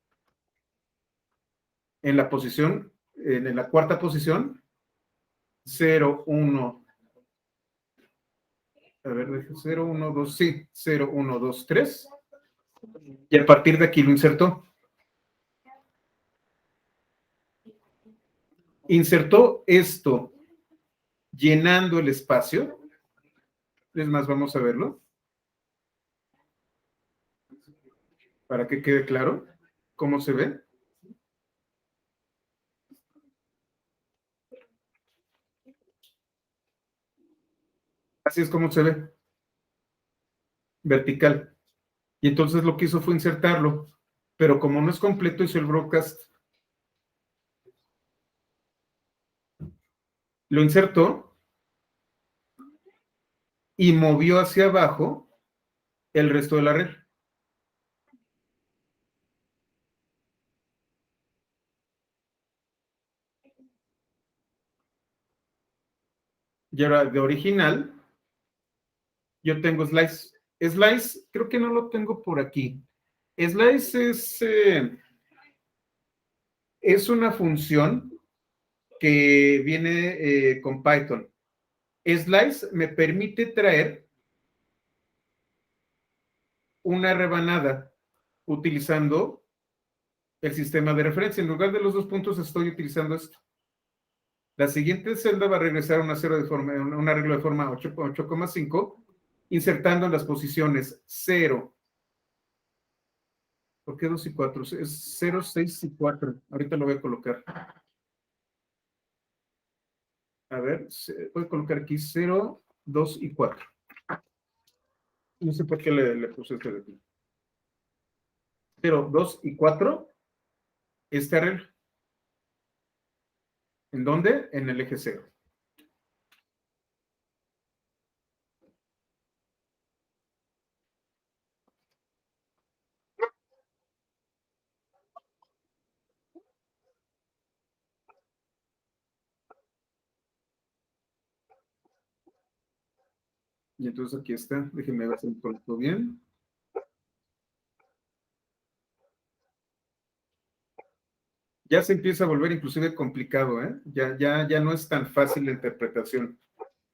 en la posición, en la cuarta posición, 0, 1. A ver, 0, 1, 2, sí, 0, 1, 2, 3. Y a partir de aquí lo insertó. Insertó esto llenando el espacio. Es más, vamos a verlo. Para que quede claro cómo se ve. Así es como se ve. Vertical. Y entonces lo que hizo fue insertarlo. Pero como no es completo, hizo el broadcast. Lo insertó y movió hacia abajo el resto de la red. Y ahora de original, yo tengo slice. Slice, creo que no lo tengo por aquí. Slice es una función que viene con Python. Slice me permite traer una rebanada utilizando el sistema de referencia. En lugar de los 2 puntos estoy utilizando esto. La siguiente celda va a regresar a un arreglo de forma 8,5, insertando en las posiciones 0. ¿Por qué 2 y 4? Es 0, 6 y 4. Ahorita lo voy a colocar. A ver, voy a colocar aquí 0, 2 y 4. No sé por qué le puse este de aquí. 0, 2 y 4. Este arreglo. ¿En dónde? En el eje 0. Y entonces aquí está. Déjenme ver si lo coloco bien. Ya se empieza a volver inclusive complicado, ¿eh? Ya no es tan fácil la interpretación,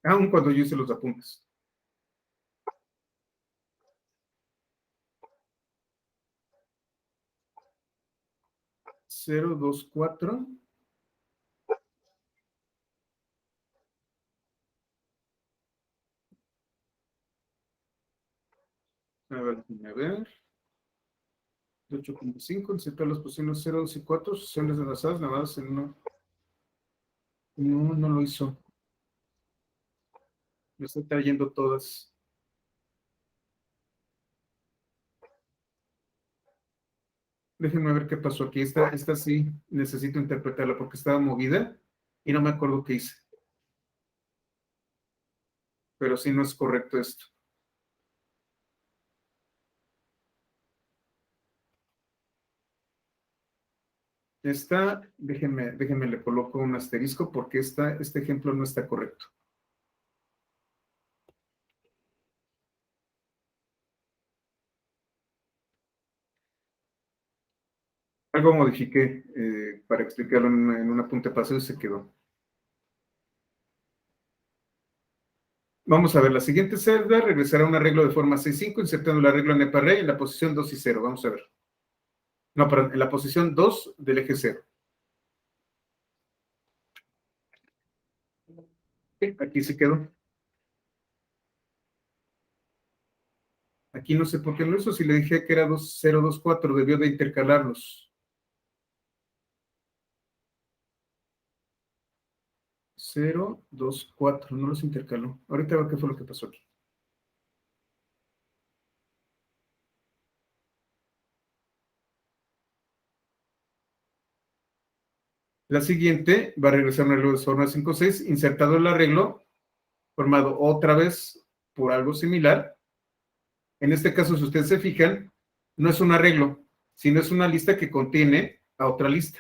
aun cuando yo hice los apuntes. 0, 2, 4. A ver. 8,5, insertar las posiciones 0, 2 y 4, sesiones enlazadas, nada más en uno. No lo hizo. Me está trayendo todas. Déjenme ver qué pasó aquí. Esta sí necesito interpretarla porque estaba movida y no me acuerdo qué hice. Pero sí no es correcto esto. Déjenme le coloco un asterisco porque este ejemplo no está correcto. Algo modifiqué para explicarlo en un apunte pasado y se quedó. Vamos a ver, la siguiente celda regresará a un arreglo de forma 6,5, insertando el arreglo en EPARRAY en la posición 2 y 0. Vamos a ver. No, perdón, en la posición 2 del eje 0. Aquí se quedó. Aquí no sé por qué no hizo. Si le dije que era 0, 2, 4, debió de intercalarlos. 0, 2, 4, no los intercaló. Ahorita veo qué fue lo que pasó aquí. La siguiente va a regresar a un arreglo de forma 5, 6, insertado el arreglo, formado otra vez por algo similar. En este caso, si ustedes se fijan, no es un arreglo, sino es una lista que contiene a otra lista.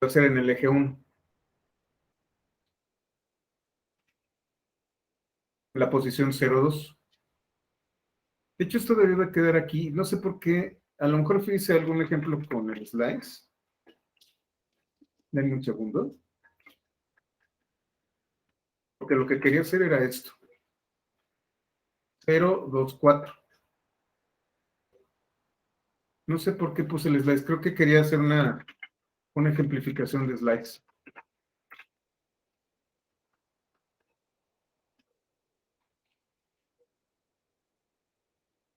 Va a ser en el eje 1. La posición 0, 2. De hecho, esto debió de quedar aquí. No sé por qué. A lo mejor hice algún ejemplo con el slides. Denme un segundo. Porque lo que quería hacer era esto. 0, 2, 4. No sé por qué puse el slides. Creo que quería hacer una ejemplificación de slides.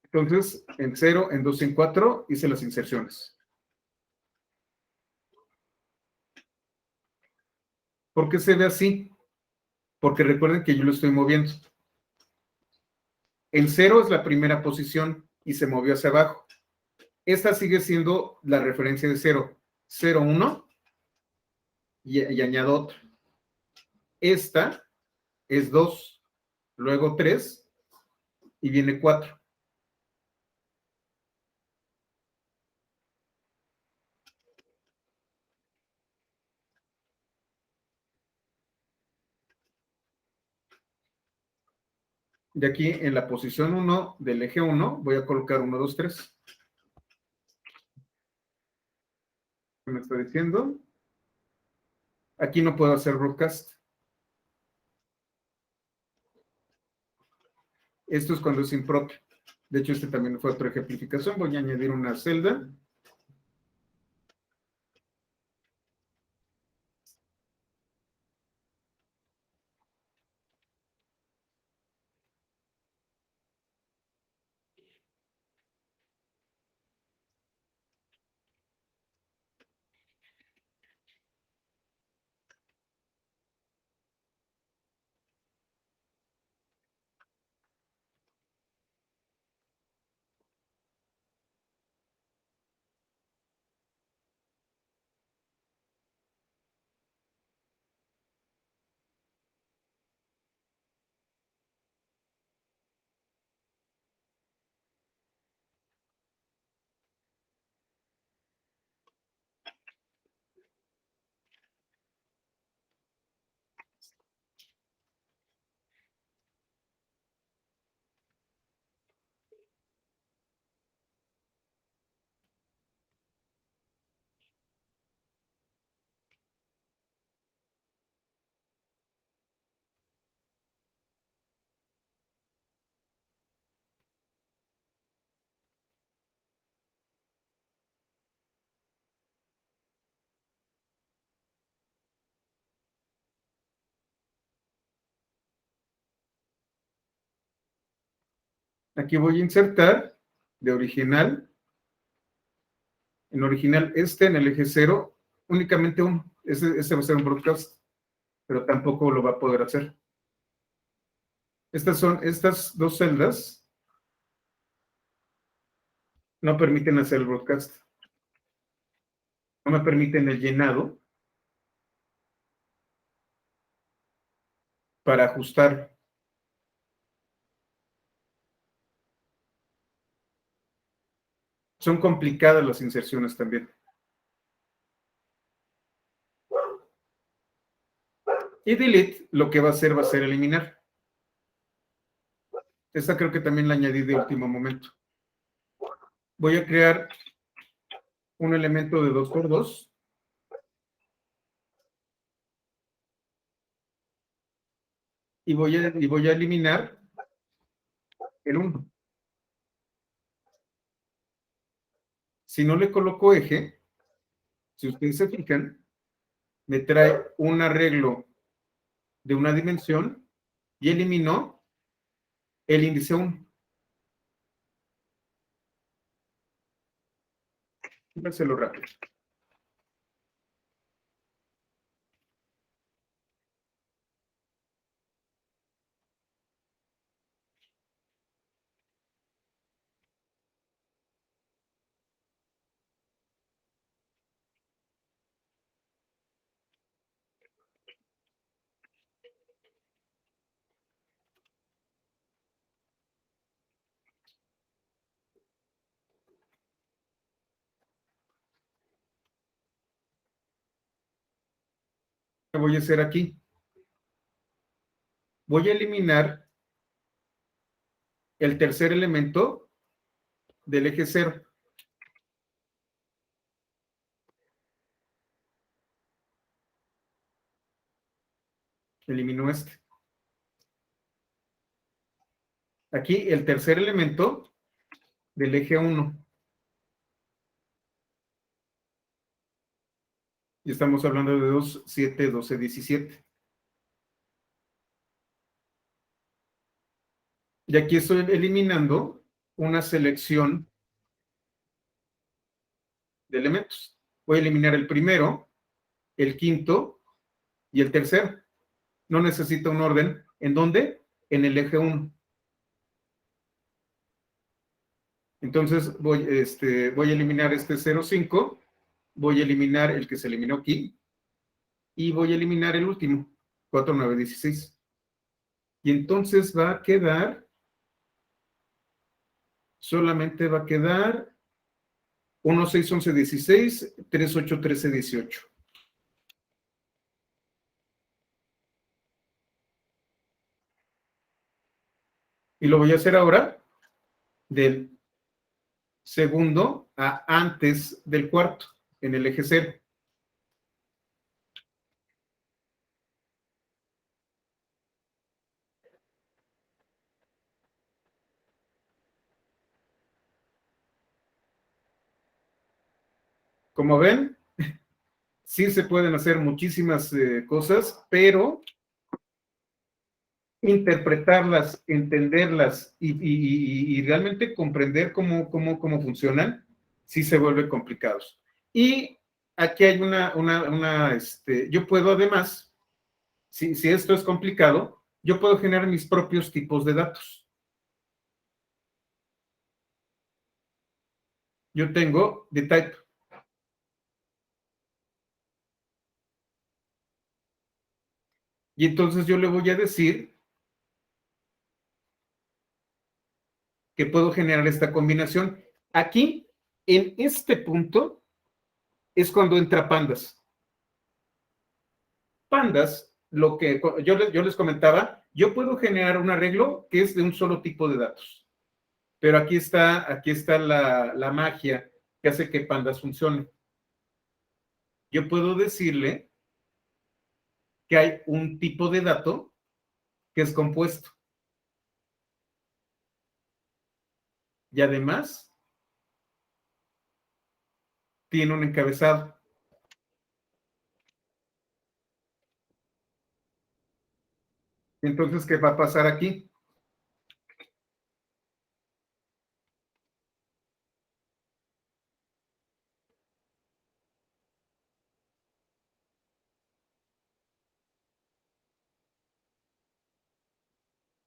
Entonces, en 0, en 2 y en 4 hice las inserciones. ¿Por qué se ve así? Porque recuerden que yo lo estoy moviendo. El 0 es la primera posición y se movió hacia abajo. Esta sigue siendo la referencia de 0. 0, 1 y añado otra. Esta es 2, luego 3 y viene 4. Y aquí en la posición 1 del eje 1 voy a colocar 1, 2, 3. ¿Qué me está diciendo? Aquí no puedo hacer broadcast. Esto es cuando es impropio. De hecho, este también fue otra ejemplificación. Voy a añadir una celda. Aquí voy a insertar de original. En original, en el eje 0, únicamente uno. Ese va a ser un broadcast, pero tampoco lo va a poder hacer. Estas dos celdas no permiten hacer el broadcast. No me permiten el llenado para ajustar. Son complicadas las inserciones también. Y delete lo que va a ser eliminar. Esta creo que también la añadí de último momento. Voy a crear un elemento de 2x2. Y voy a eliminar el 1. Si no le coloco eje, si ustedes se fijan, me trae un arreglo de una dimensión y eliminó el índice 1. Voy a hacerlo rápido. ¿Qué voy a hacer aquí? Voy a eliminar el tercer elemento del eje 0. Elimino este. Aquí el tercer elemento del eje 1. Y estamos hablando de 2, 7, 12, 17. Y aquí estoy eliminando una selección de elementos. Voy a eliminar el primero, el quinto y el tercero. No necesita un orden. ¿En dónde? En el eje 1. Entonces voy a eliminar este 0, 5. Voy a eliminar el que se eliminó aquí. Y voy a eliminar el último, 4, 9, 16. Y entonces va a quedar, solamente va a quedar 1, 6, 11, 16, 3, 8, 13, 18. Y lo voy a hacer ahora del segundo a antes del cuarto, en el eje 0. Como ven, sí se pueden hacer muchísimas cosas, pero interpretarlas, entenderlas y realmente comprender cómo funcionan, sí se vuelve complicados. Y aquí hay yo puedo además, si esto es complicado, yo puedo generar mis propios tipos de datos. Yo tengo de type. Y entonces yo le voy a decir que puedo generar esta combinación. Aquí, en este punto, es cuando entra pandas. Pandas, lo que yo les comentaba, yo puedo generar un arreglo que es de un solo tipo de datos. Pero aquí está la magia que hace que pandas funcione. Yo puedo decirle que hay un tipo de dato que es compuesto. Y además tiene un encabezado. Entonces, ¿qué va a pasar aquí?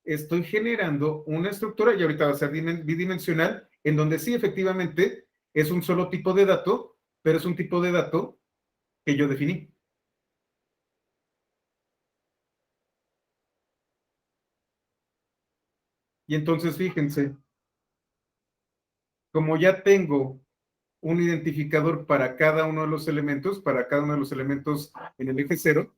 Estoy generando una estructura, y ahorita va a ser bidimensional, en donde sí, efectivamente, es un solo tipo de dato, pero es un tipo de dato que yo definí. Y entonces, fíjense, como ya tengo un identificador para cada uno de los elementos, para cada uno de los elementos en el eje 0,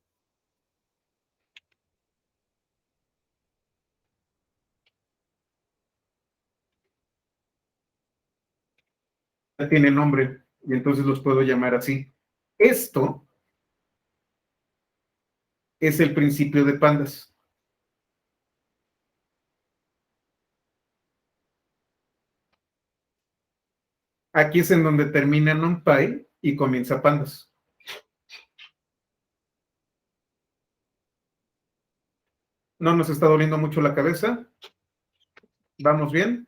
ya tiene nombre, y entonces los puedo llamar así. Esto es el principio de pandas. Aquí es en donde termina NumPy y comienza pandas. ¿No nos está doliendo mucho la cabeza? ¿Vamos bien?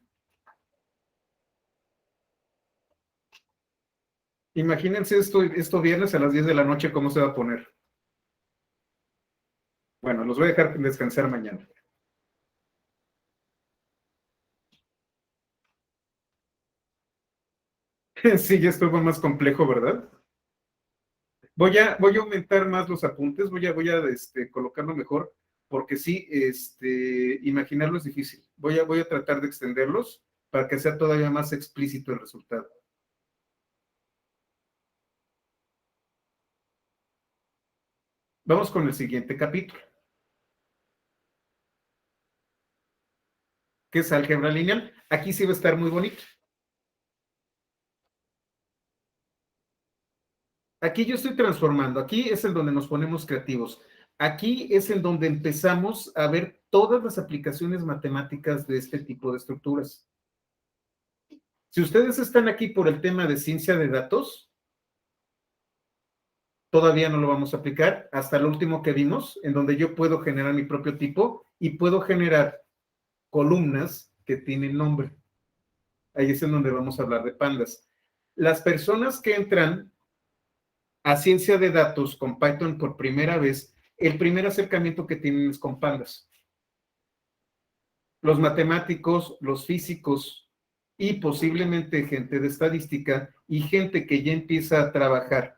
Imagínense esto viernes a las 10 de la noche, ¿cómo se va a poner? Bueno, los voy a dejar descansar mañana. Sí, ya estuvo más complejo, ¿verdad? Voy a aumentar más los apuntes, voy a colocarlo mejor, porque sí, imaginarlo es difícil. Voy a tratar de extenderlos para que sea todavía más explícito el resultado. Vamos con el siguiente capítulo, que es álgebra lineal. Aquí sí va a estar muy bonito. Aquí yo estoy transformando, aquí es en donde nos ponemos creativos. Aquí es en donde empezamos a ver todas las aplicaciones matemáticas de este tipo de estructuras. Si ustedes están aquí por el tema de ciencia de datos, todavía no lo vamos a aplicar hasta lo último que vimos, en donde yo puedo generar mi propio tipo y puedo generar columnas que tienen nombre. Ahí es en donde vamos a hablar de pandas. Las personas que entran a ciencia de datos con Python por primera vez, el primer acercamiento que tienen es con pandas. Los matemáticos, los físicos y posiblemente gente de estadística y gente que ya empieza a trabajar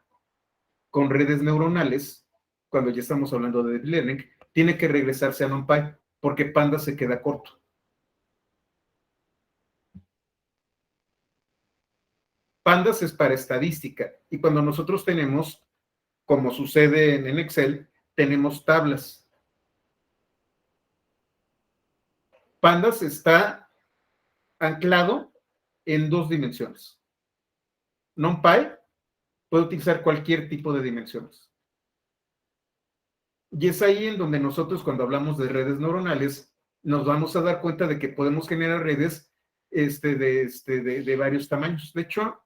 con redes neuronales, cuando ya estamos hablando de deep learning, tiene que regresarse a NumPy, porque Pandas se queda corto. Pandas es para estadística, y cuando nosotros tenemos, como sucede en Excel, tenemos tablas. Pandas está anclado en 2 dimensiones. NumPy puede utilizar cualquier tipo de dimensiones. Y es ahí en donde nosotros, cuando hablamos de redes neuronales, nos vamos a dar cuenta de que podemos generar redes de varios tamaños. De hecho,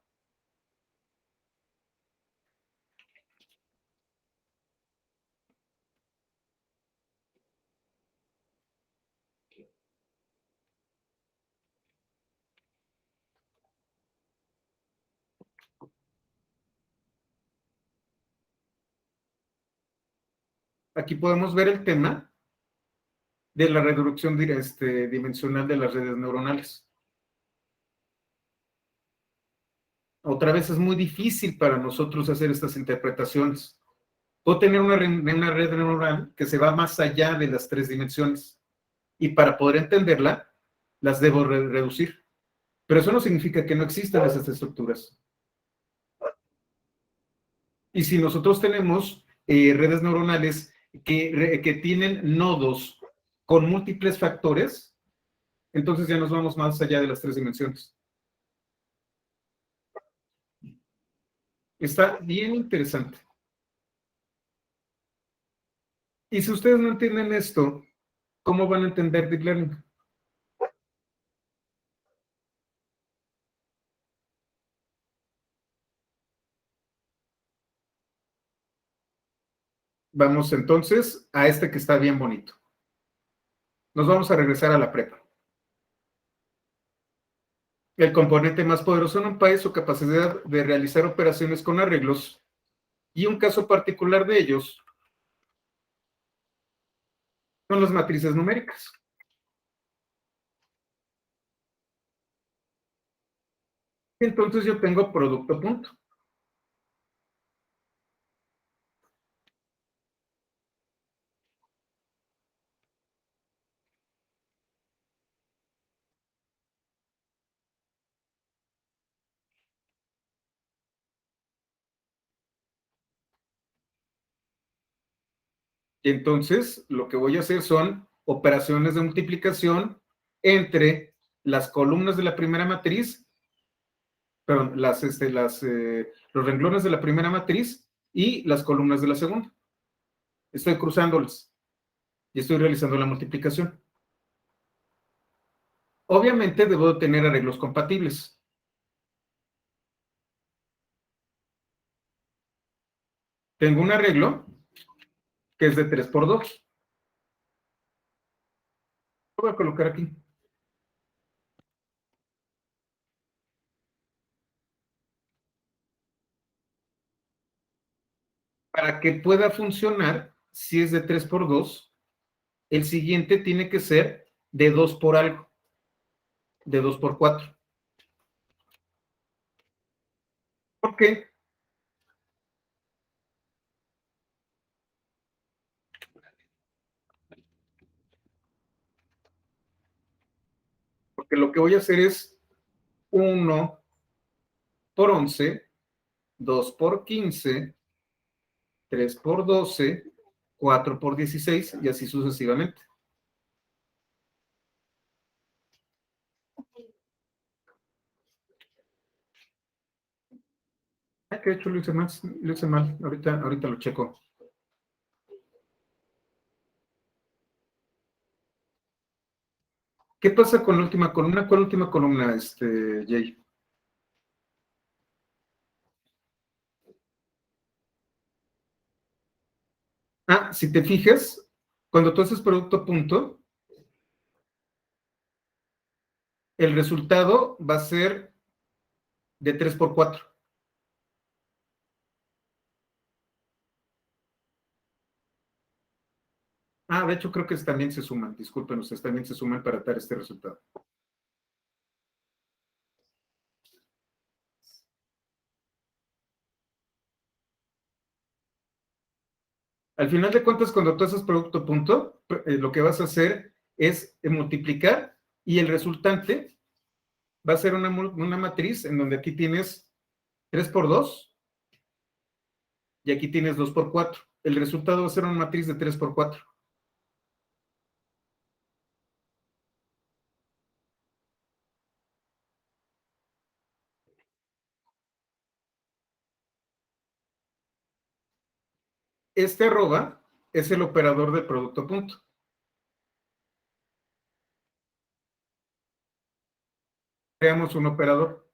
aquí podemos ver el tema de la reducción dimensional de las redes neuronales. Otra vez es muy difícil para nosotros hacer estas interpretaciones. Puedo tener una red neuronal que se va más allá de las 3 dimensiones y para poder entenderla, las debo reducir. Pero eso no significa que no existan esas estructuras. Y si nosotros tenemos redes neuronales que tienen nodos con múltiples factores, entonces ya nos vamos más allá de las 3 dimensiones. Está bien interesante. Y si ustedes no entienden esto, ¿cómo van a entender Deep Learning? Vamos entonces a este que está bien bonito. Nos vamos a regresar a la prepa. El componente más poderoso en NumPy es su capacidad de realizar operaciones con arreglos, y un caso particular de ellos son las matrices numéricas. Entonces yo tengo producto punto. Y entonces lo que voy a hacer son operaciones de multiplicación entre las columnas de la primera matriz, perdón, los renglones de la primera matriz y las columnas de la segunda. Estoy cruzándolas y estoy realizando la multiplicación. Obviamente debo tener arreglos compatibles. Tengo un arreglo que es de 3 por 2. Lo voy a colocar aquí. Para que pueda funcionar, si es de 3 por 2, el siguiente tiene que ser de 2 por algo, de 2 por 4. ¿Por qué? Porque lo que voy a hacer es 1 por 11, 2 por 15, 3 por 12, 4 por 16 y así sucesivamente. Que de hecho lo hice mal. Ahorita lo checo. ¿Qué pasa con la última columna? ¿Cuál última columna, Jay? Si te fijas, cuando tú haces producto punto, el resultado va a ser de 3 por 4. De hecho, creo que también se suman. Disculpen ustedes, también se suman para dar este resultado. Al final de cuentas, cuando tú haces producto punto, lo que vas a hacer es multiplicar y el resultante va a ser una matriz en donde aquí tienes 3 por 2 y aquí tienes 2 por 4. El resultado va a ser una matriz de 3 por 4. Este arroba es el operador del producto punto. Creamos un operador.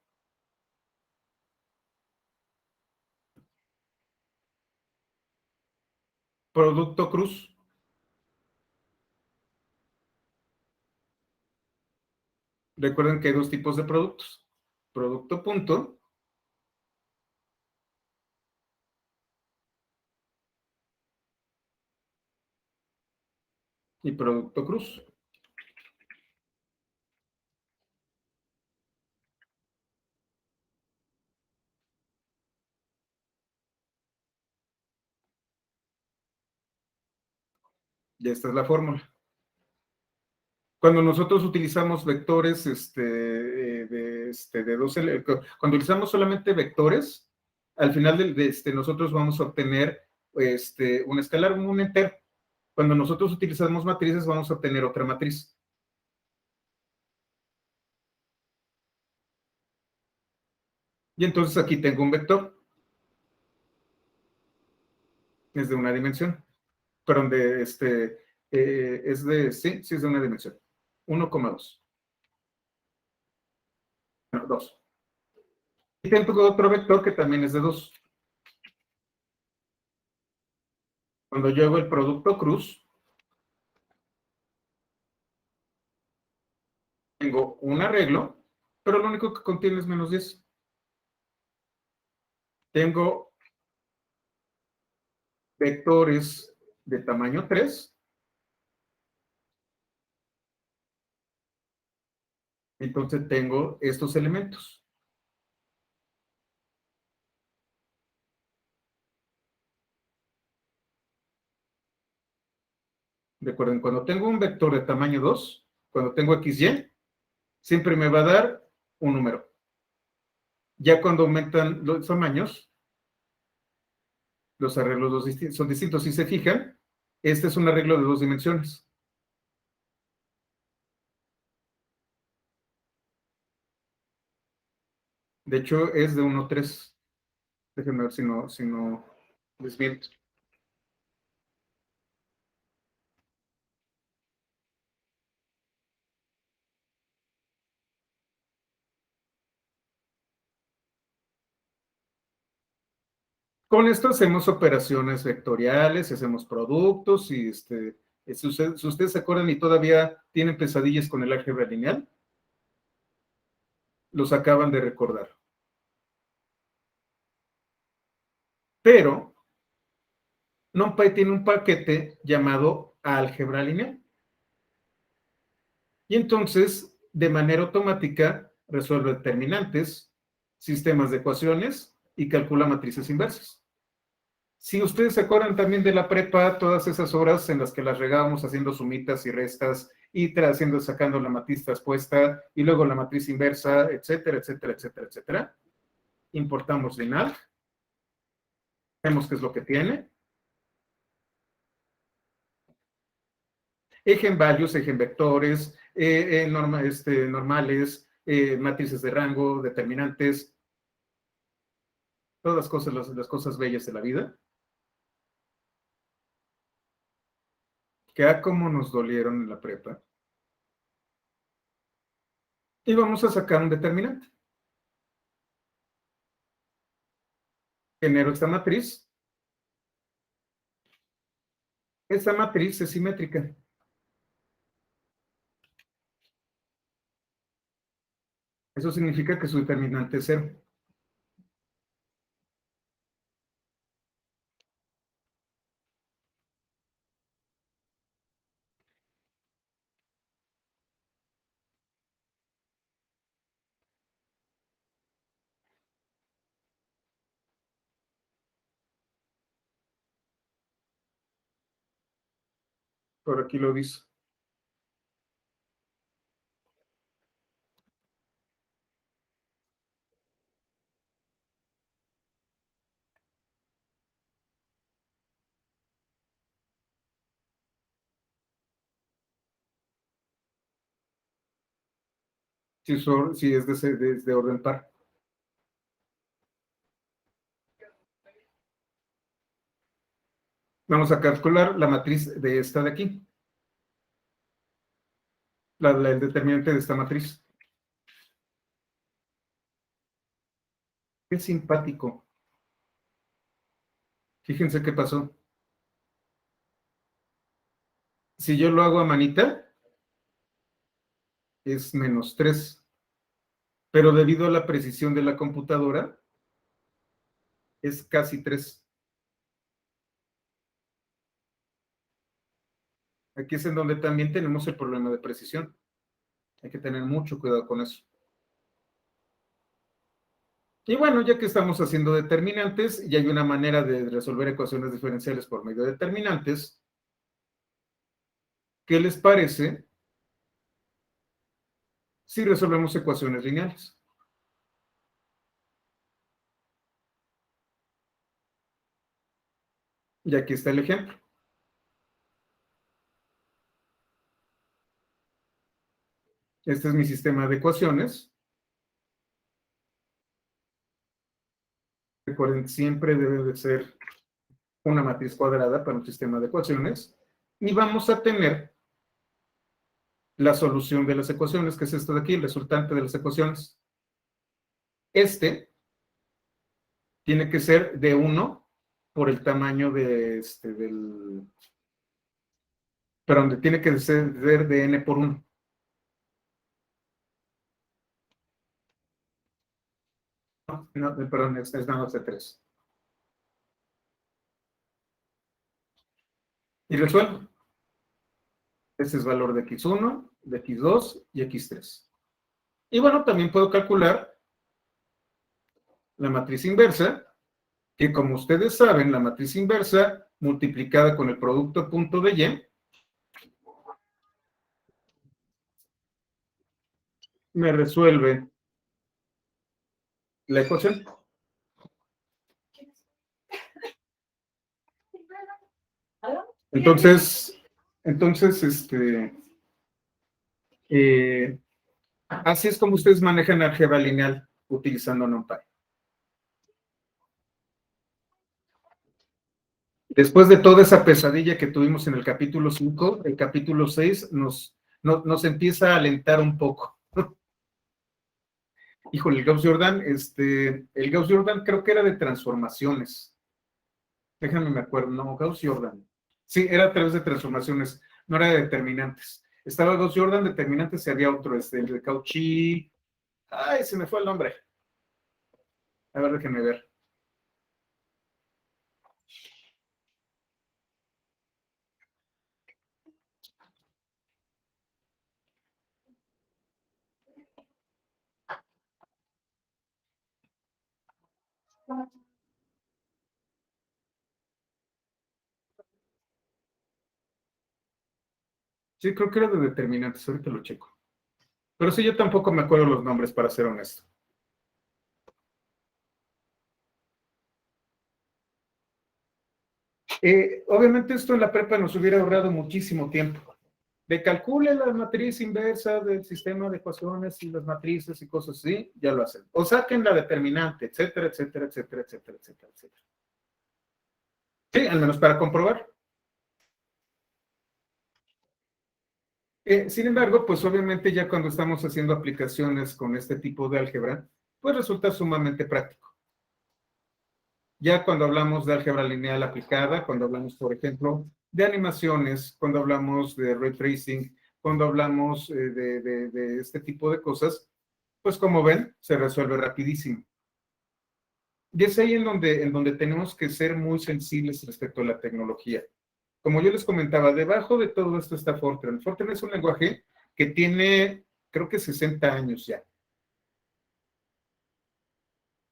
Producto cruz. Recuerden que hay dos tipos de productos. Producto punto y producto cruz. Y esta es la fórmula. Cuando nosotros utilizamos vectores de dos, cuando utilizamos solamente vectores, al final nosotros vamos a obtener un escalar, un entero. Cuando nosotros utilizamos matrices, vamos a obtener otra matriz. Y entonces aquí tengo un vector. Es de una dimensión. Perdón, sí, es de una dimensión. 1,2. No, 2. Y tengo otro vector que también es de 2. Cuando yo hago el producto cruz, tengo un arreglo, pero lo único que contiene es menos 10. Tengo vectores de tamaño 3. Entonces tengo estos elementos. Recuerden, cuando tengo un vector de tamaño 2, cuando tengo XY, siempre me va a dar un número. Ya cuando aumentan los tamaños, los arreglos son distintos. Si se fijan, este es un arreglo de 2 dimensiones. De hecho, es de 1,3. Déjenme ver si no desmiento. Con esto hacemos operaciones vectoriales, hacemos productos y si ustedes se acuerdan y todavía tienen pesadillas con el álgebra lineal, los acaban de recordar. Pero NumPy tiene un paquete llamado álgebra lineal. Y entonces, de manera automática, resuelve determinantes, sistemas de ecuaciones y calcula matrices inversas. Si ustedes se acuerdan también de la prepa, todas esas horas en las que las regábamos haciendo sumitas y restas y sacando la matriz traspuesta y luego la matriz inversa, etcétera, etcétera, etcétera, etcétera. Importamos lineal, vemos qué es lo que tiene. Eigenvalues, eigenvectores, normales, matrices de rango, determinantes, todas las cosas bellas de la vida. Que a cómo nos dolieron en la prepa. Y vamos a sacar un determinante. Genero esta matriz. Esta matriz es simétrica. Eso significa que su determinante es 0. Por aquí lo dice. Si es de orden par. Vamos a calcular la matriz de esta de aquí. El determinante de esta matriz. Qué simpático. Fíjense qué pasó. Si yo lo hago a manita, es -3. Pero debido a la precisión de la computadora, es casi 3. Aquí es en donde también tenemos el problema de precisión. Hay que tener mucho cuidado con eso. Y bueno, ya que estamos haciendo determinantes y hay una manera de resolver ecuaciones diferenciales por medio de determinantes, ¿qué les parece si resolvemos ecuaciones lineales? Y aquí está el ejemplo. Este es mi sistema de ecuaciones. Recuerden, siempre debe de ser una matriz cuadrada para un sistema de ecuaciones. Y vamos a tener la solución de las ecuaciones, que es esto de aquí, el resultante de las ecuaciones. Este tiene que ser de 1 por el tamaño de perdón, tiene que ser de n por 1. No, perdón, es nada más de 3. Y resuelvo. Este es valor de x1, de x2 y x3. Y bueno, también puedo calcular la matriz inversa, que como ustedes saben, la matriz inversa multiplicada con el producto punto de y me resuelve la ecuación. Entonces, así es como ustedes manejan álgebra lineal utilizando NumPy. Después de toda esa pesadilla que tuvimos en el capítulo 5, el capítulo 6 nos empieza a alentar un poco. Híjole, el Gauss-Jordan, el Gauss-Jordan creo que era de transformaciones. Déjame me acuerdo, no, Gauss-Jordan. Sí, era a través de transformaciones, no era de determinantes. Estaba Gauss-Jordan, determinantes, y había otro, el de Cauchy. Ay, se me fue el nombre. A ver, déjenme ver. Sí, creo que era de determinantes, ahorita lo checo. Pero sí, yo tampoco me acuerdo los nombres, para ser honesto. Obviamente esto en la prepa nos hubiera ahorrado muchísimo tiempo. De calcule la matriz inversa del sistema de ecuaciones y las matrices y cosas así, ya lo hacen. O saquen la determinante, etcétera, etcétera, etcétera, etcétera, etcétera, etcétera. Sí, al menos para comprobar. Sin embargo, pues obviamente ya cuando estamos haciendo aplicaciones con este tipo de álgebra, pues resulta sumamente práctico. Ya cuando hablamos de álgebra lineal aplicada, cuando hablamos, por ejemplo, de animaciones, cuando hablamos de ray tracing, cuando hablamos de este tipo de cosas, pues como ven, se resuelve rapidísimo. Y es ahí en donde tenemos que ser muy sensibles respecto a la tecnología. Como yo les comentaba, debajo de todo esto está Fortran. Fortran es un lenguaje que tiene, creo que 60 años ya.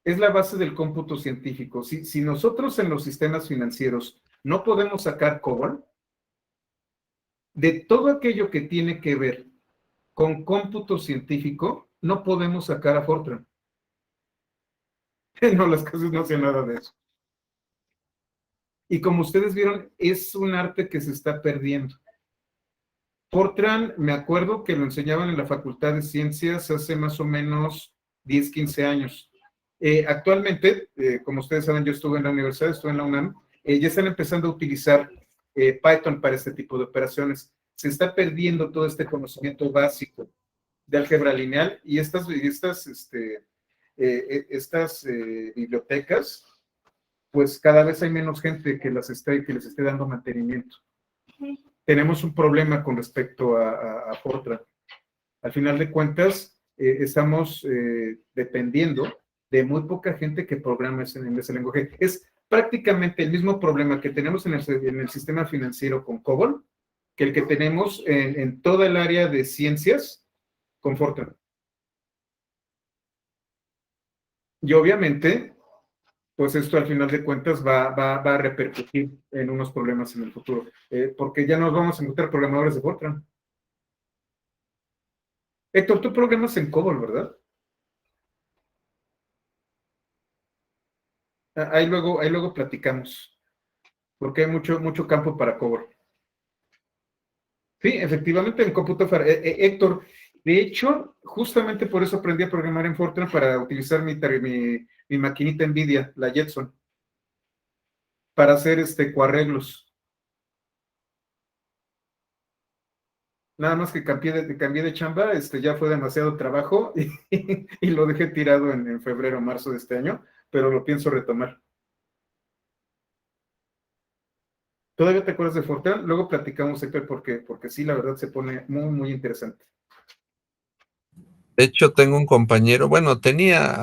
Es la base del cómputo científico. Si nosotros en los sistemas financieros no podemos sacar COBOL, de todo aquello que tiene que ver con cómputo científico, no podemos sacar a Fortran. No, las cosas no hacen nada de eso. Y como ustedes vieron, es un arte que se está perdiendo. Fortran, me acuerdo que lo enseñaban en la Facultad de Ciencias hace más o menos 10, 15 años. Actualmente, como ustedes saben, yo estuve en la universidad, estuve en la UNAM, ya están empezando a utilizar Python para este tipo de operaciones. Se está perdiendo todo este conocimiento básico de álgebra lineal y estas bibliotecas, pues cada vez hay menos gente que que les esté dando mantenimiento. Tenemos un problema con respecto a Fortran. Al final de cuentas, estamos dependiendo de muy poca gente que programa en ese lenguaje. Es prácticamente el mismo problema que tenemos en el sistema financiero con COBOL, que el que tenemos en toda el área de ciencias con Fortran. Y obviamente, pues esto al final de cuentas va a repercutir en unos problemas en el futuro, porque ya nos vamos a encontrar programadores de Fortran. Héctor, tú programas en COBOL, ¿verdad? Ahí luego platicamos, porque hay mucho campo para COBOL. Sí, efectivamente, en cómputo, Héctor, de hecho, justamente por eso aprendí a programar en Fortran para utilizar mi maquinita NVIDIA, la Jetson, para hacer coarreglos. Nada más que cambié de chamba, ya fue demasiado trabajo y lo dejé tirado en febrero o marzo de este año, pero lo pienso retomar. ¿Todavía te acuerdas de Fortran? Luego platicamos, Héctor, porque sí, la verdad se pone muy interesante. De hecho, tengo un compañero, bueno,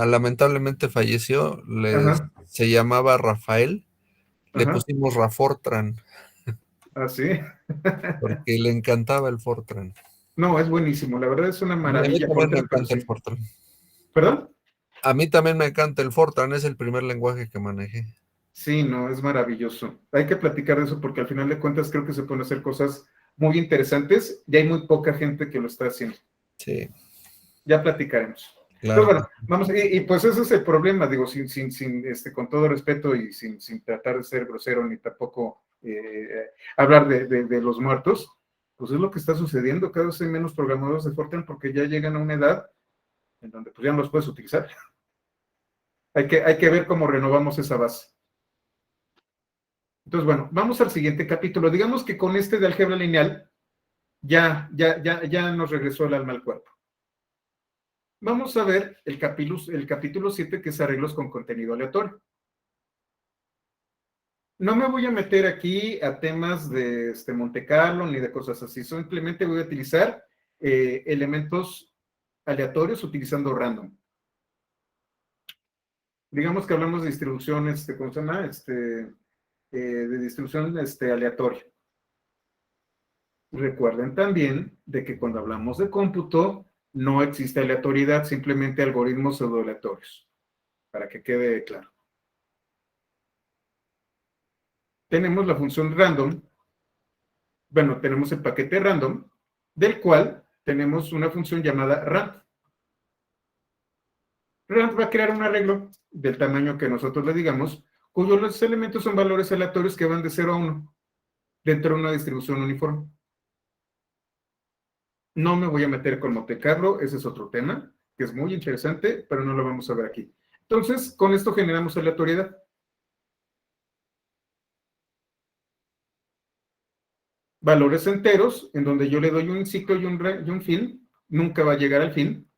lamentablemente falleció, se llamaba Rafael, le pusimos Rafortran. ¿Ah, sí? Porque le encantaba el Fortran. No, es buenísimo, la verdad es una maravilla. A mí también me encanta el Fortran. ¿Perdón? A mí también me encanta el Fortran, es el primer lenguaje que manejé. Sí, no, es maravilloso. Hay que platicar de eso porque al final de cuentas creo que se pueden hacer cosas muy interesantes y hay muy poca gente que lo está haciendo. Sí. Ya platicaremos. Claro. Pero bueno, vamos, y pues ese es el problema, digo, con todo respeto y sin tratar de ser grosero ni tampoco hablar de los muertos, pues es lo que está sucediendo. Cada vez hay menos programadores de Fortran porque ya llegan a una edad en donde pues ya no los puedes utilizar. Hay que ver cómo renovamos esa base. Entonces, bueno, vamos al siguiente capítulo. Digamos que con este de álgebra lineal ya nos regresó el alma al cuerpo. Vamos a ver el capítulo 7, que es arreglos con contenido aleatorio. No me voy a meter aquí a temas de Monte Carlo ni de cosas así. Simplemente voy a utilizar elementos aleatorios utilizando random. Digamos que hablamos de distribución, ¿cómo se llama? De distribución aleatoria. Recuerden también de que cuando hablamos de cómputo no existe aleatoriedad, simplemente algoritmos pseudoaleatorios, para que quede claro. Tenemos la función random, bueno, tenemos el paquete random, del cual tenemos una función llamada rand. Rand va a crear un arreglo del tamaño que nosotros le digamos, cuyos elementos son valores aleatorios que van de 0 a 1 dentro de una distribución uniforme. No me voy a meter con Monte Carlo, ese es otro tema, que es muy interesante, pero no lo vamos a ver aquí. Entonces, con esto generamos aleatoriedad. Valores enteros, en donde yo le doy un ciclo y un fin, nunca va a llegar al fin,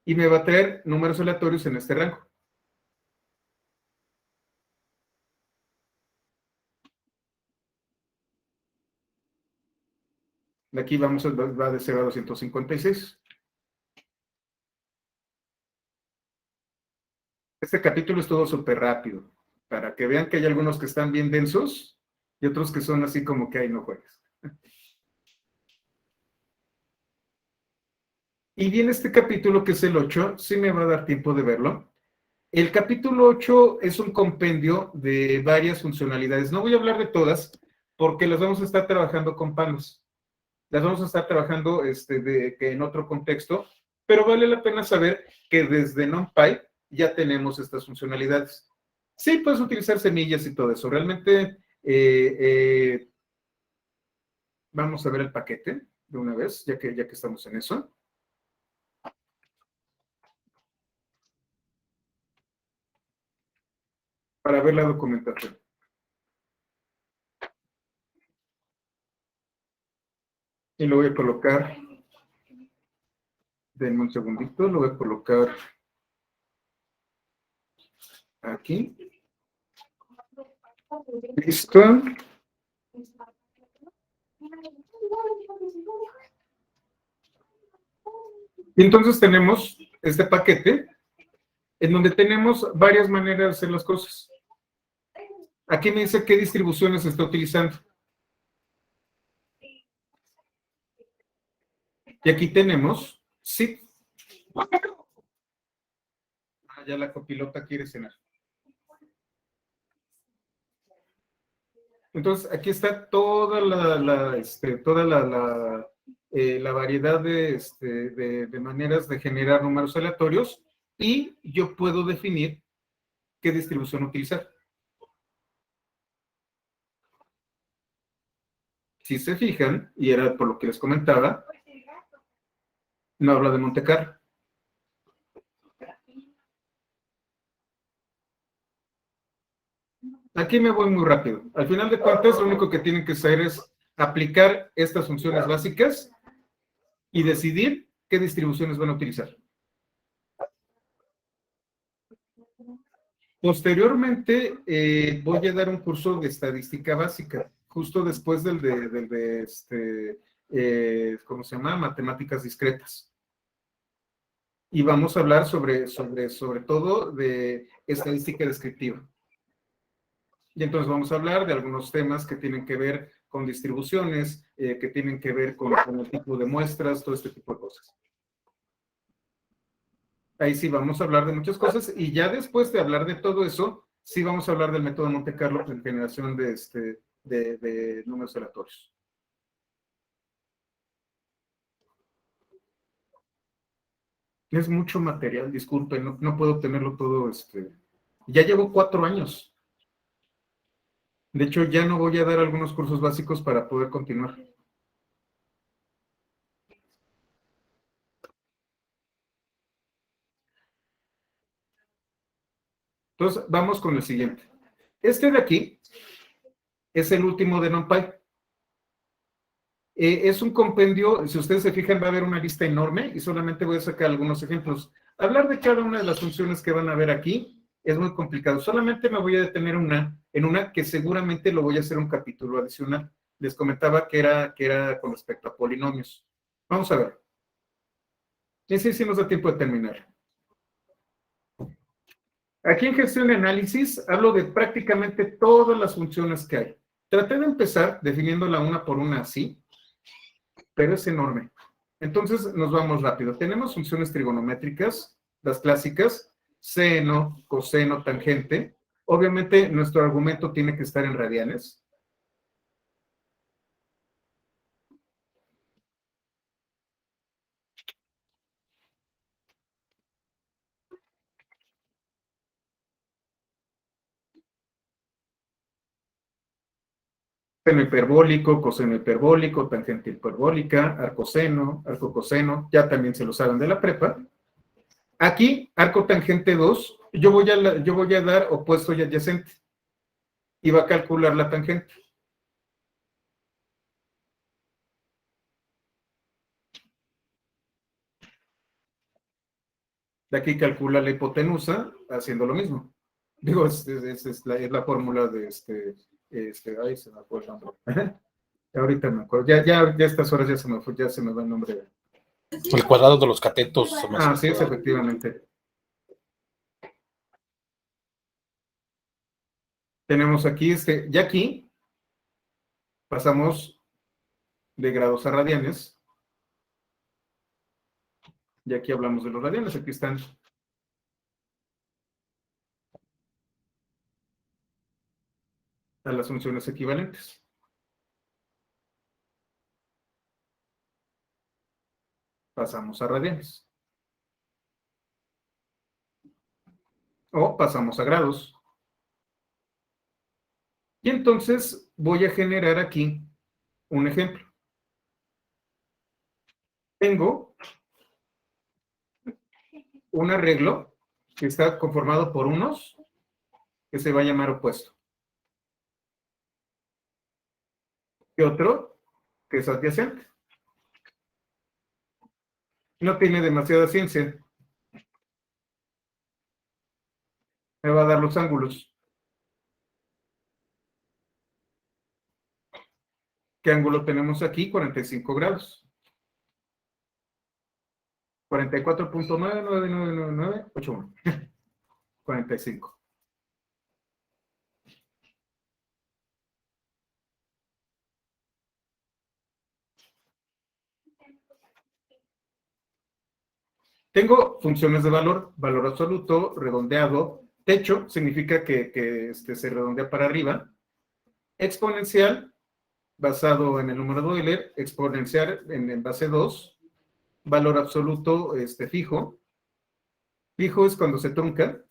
y me va a traer números aleatorios en este rango. Aquí va de 0 a 256. Este capítulo es todo súper rápido, para que vean que hay algunos que están bien densos y otros que son así como que ahí no juegues. Y viene este capítulo que es el 8, sí me va a dar tiempo de verlo. El capítulo 8 es un compendio de varias funcionalidades. No voy a hablar de todas porque las vamos a estar trabajando con palos. Las vamos a estar trabajando en otro contexto, pero vale la pena saber que desde NumPy ya tenemos estas funcionalidades. Sí, puedes utilizar semillas y todo eso. Realmente, vamos a ver el paquete de una vez, ya que estamos en eso. Para ver la documentación. Y lo voy a colocar, denme un segundito, lo voy a colocar aquí. Listo. Y entonces tenemos este paquete en donde tenemos varias maneras de hacer las cosas. Aquí me dice qué distribuciones está utilizando. Y aquí tenemos zip. Ya la copilota quiere cenar. Entonces, aquí está toda la variedad de maneras de generar números aleatorios y yo puedo definir qué distribución utilizar. Si se fijan, y era por lo que les comentaba, no habla de Monte Carlo. Aquí me voy muy rápido. Al final de cuentas, lo único que tienen que hacer es aplicar estas funciones básicas y decidir qué distribuciones van a utilizar. Posteriormente, voy a dar un curso de estadística básica, justo después ¿cómo se llama? Matemáticas discretas. Y vamos a hablar sobre todo de estadística descriptiva. Y entonces vamos a hablar de algunos temas que tienen que ver con distribuciones, que tienen que ver con el tipo de muestras, todo este tipo de cosas. Ahí sí vamos a hablar de muchas cosas y ya después de hablar de todo eso, sí vamos a hablar del método Monte Carlo en generación de números aleatorios. Es mucho material, disculpen, no puedo tenerlo todo. Ya llevo 4 años. De hecho, ya no voy a dar algunos cursos básicos para poder continuar. Entonces, vamos con el siguiente. Este de aquí es el último de NumPy. Es un compendio, si ustedes se fijan, va a haber una lista enorme y solamente voy a sacar algunos ejemplos. Hablar de cada una de las funciones que van a ver aquí es muy complicado. Solamente me voy a detener en una que seguramente lo voy a hacer un capítulo adicional. Les comentaba que era con respecto a polinomios. Vamos a ver. Ese sí nos da tiempo de terminar. Aquí en gestión de análisis hablo de prácticamente todas las funciones que hay. Traté de empezar definiéndola una por una así, pero es enorme. Entonces nos vamos rápido. Tenemos funciones trigonométricas, las clásicas, seno, coseno, tangente. Obviamente nuestro argumento tiene que estar en radianes. Seno hiperbólico, coseno hiperbólico, tangente hiperbólica, arcoseno, arcocoseno, ya también se lo saben de la prepa. Aquí, arco tangente 2, yo voy a dar opuesto y adyacente. Y va a calcular la tangente. De aquí calcula la hipotenusa haciendo lo mismo. Digo, es la fórmula de ay, se me fue el nombre. Ahorita me acuerdo. Ya a estas horas ya se me va el nombre. El cuadrado de los catetos. Sí, es efectivamente. Tenemos aquí ya aquí pasamos de grados a radianes. Y aquí hablamos de los radianes, aquí están. A las funciones equivalentes. Pasamos a radianes. O pasamos a grados. Y entonces voy a generar aquí un ejemplo. Tengo un arreglo que está conformado por unos que se va a llamar opuesto. Y otro que es adyacente. No tiene demasiada ciencia. Me va a dar los ángulos. ¿Qué ángulo tenemos aquí? 45 grados. 44.9999981. 45. Tengo funciones de valor, valor absoluto, redondeado. Techo significa que se redondea para arriba. Exponencial, basado en el número de Euler. Exponencial en base 2. Valor absoluto fijo. Fijo es cuando se trunca.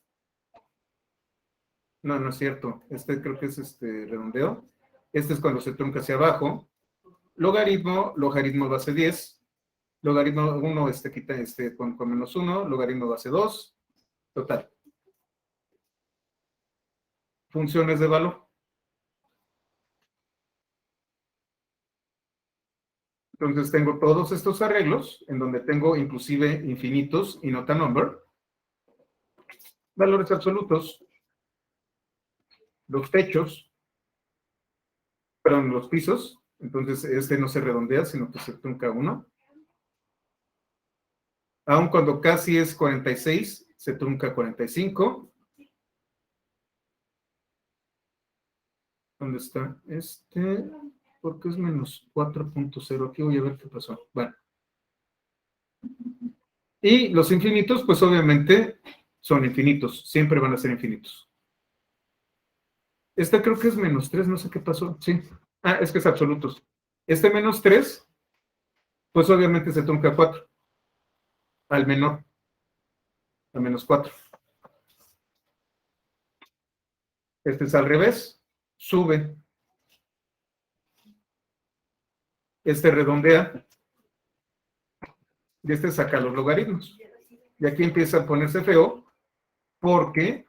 No, no es cierto. Creo que es redondeo. Este es cuando se trunca hacia abajo. Logaritmo, logaritmo base 10. Logaritmo 1 quita con menos 1. Logaritmo base 2. Total. Funciones de valor. Entonces tengo todos estos arreglos, en donde tengo inclusive infinitos y nota number. Valores absolutos. Los techos. Perdón, los pisos. Entonces no se redondea, sino que se trunca 1. Aun cuando casi es 46, se trunca 45. ¿Dónde está? Porque es menos 4.0. Aquí voy a ver qué pasó. Bueno. Y los infinitos, pues obviamente son infinitos. Siempre van a ser infinitos. Esta creo que es menos 3, no sé qué pasó. Sí. Ah, es que es absolutos. Menos 3, pues obviamente se trunca 4. Al menor. A menos 4. Este es al revés. Sube. Redondea. Y saca los logaritmos. Y aquí empieza a ponerse feo porque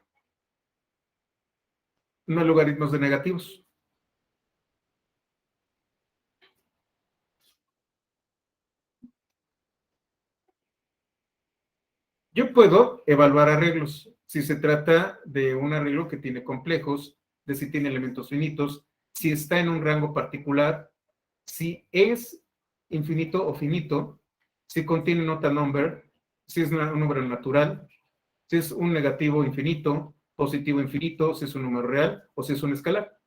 no hay logaritmos de negativos. Yo puedo evaluar arreglos. Si se trata de un arreglo que tiene complejos, de si tiene elementos finitos, si está en un rango particular, si es infinito o finito, si contiene nota number, si es un número natural, si es un negativo infinito, positivo infinito, si es un número real o si es un escalar.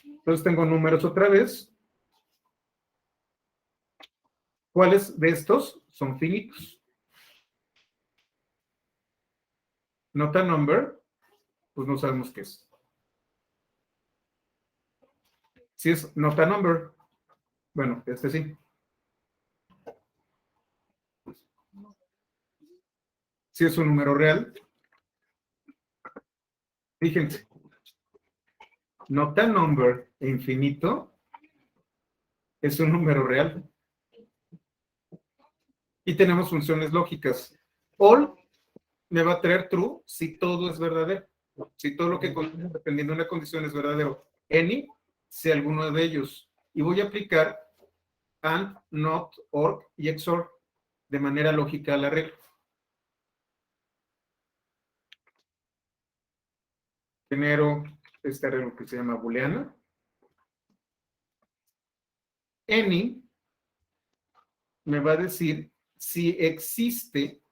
Entonces tengo números otra vez. ¿Cuáles de estos son finitos? Nota number, pues no sabemos qué es. Si es nota number, bueno, sí. Si es un número real, fíjense, nota number infinito es un número real. Y tenemos funciones lógicas. All me va a traer true si todo es verdadero. Si todo lo que contiene, dependiendo de una condición, es verdadero. Any, si alguno de ellos. Y voy a aplicar and, not, or y XOR de manera lógica al arreglo. Genero este arreglo que se llama booleana. Any me va a decir si existe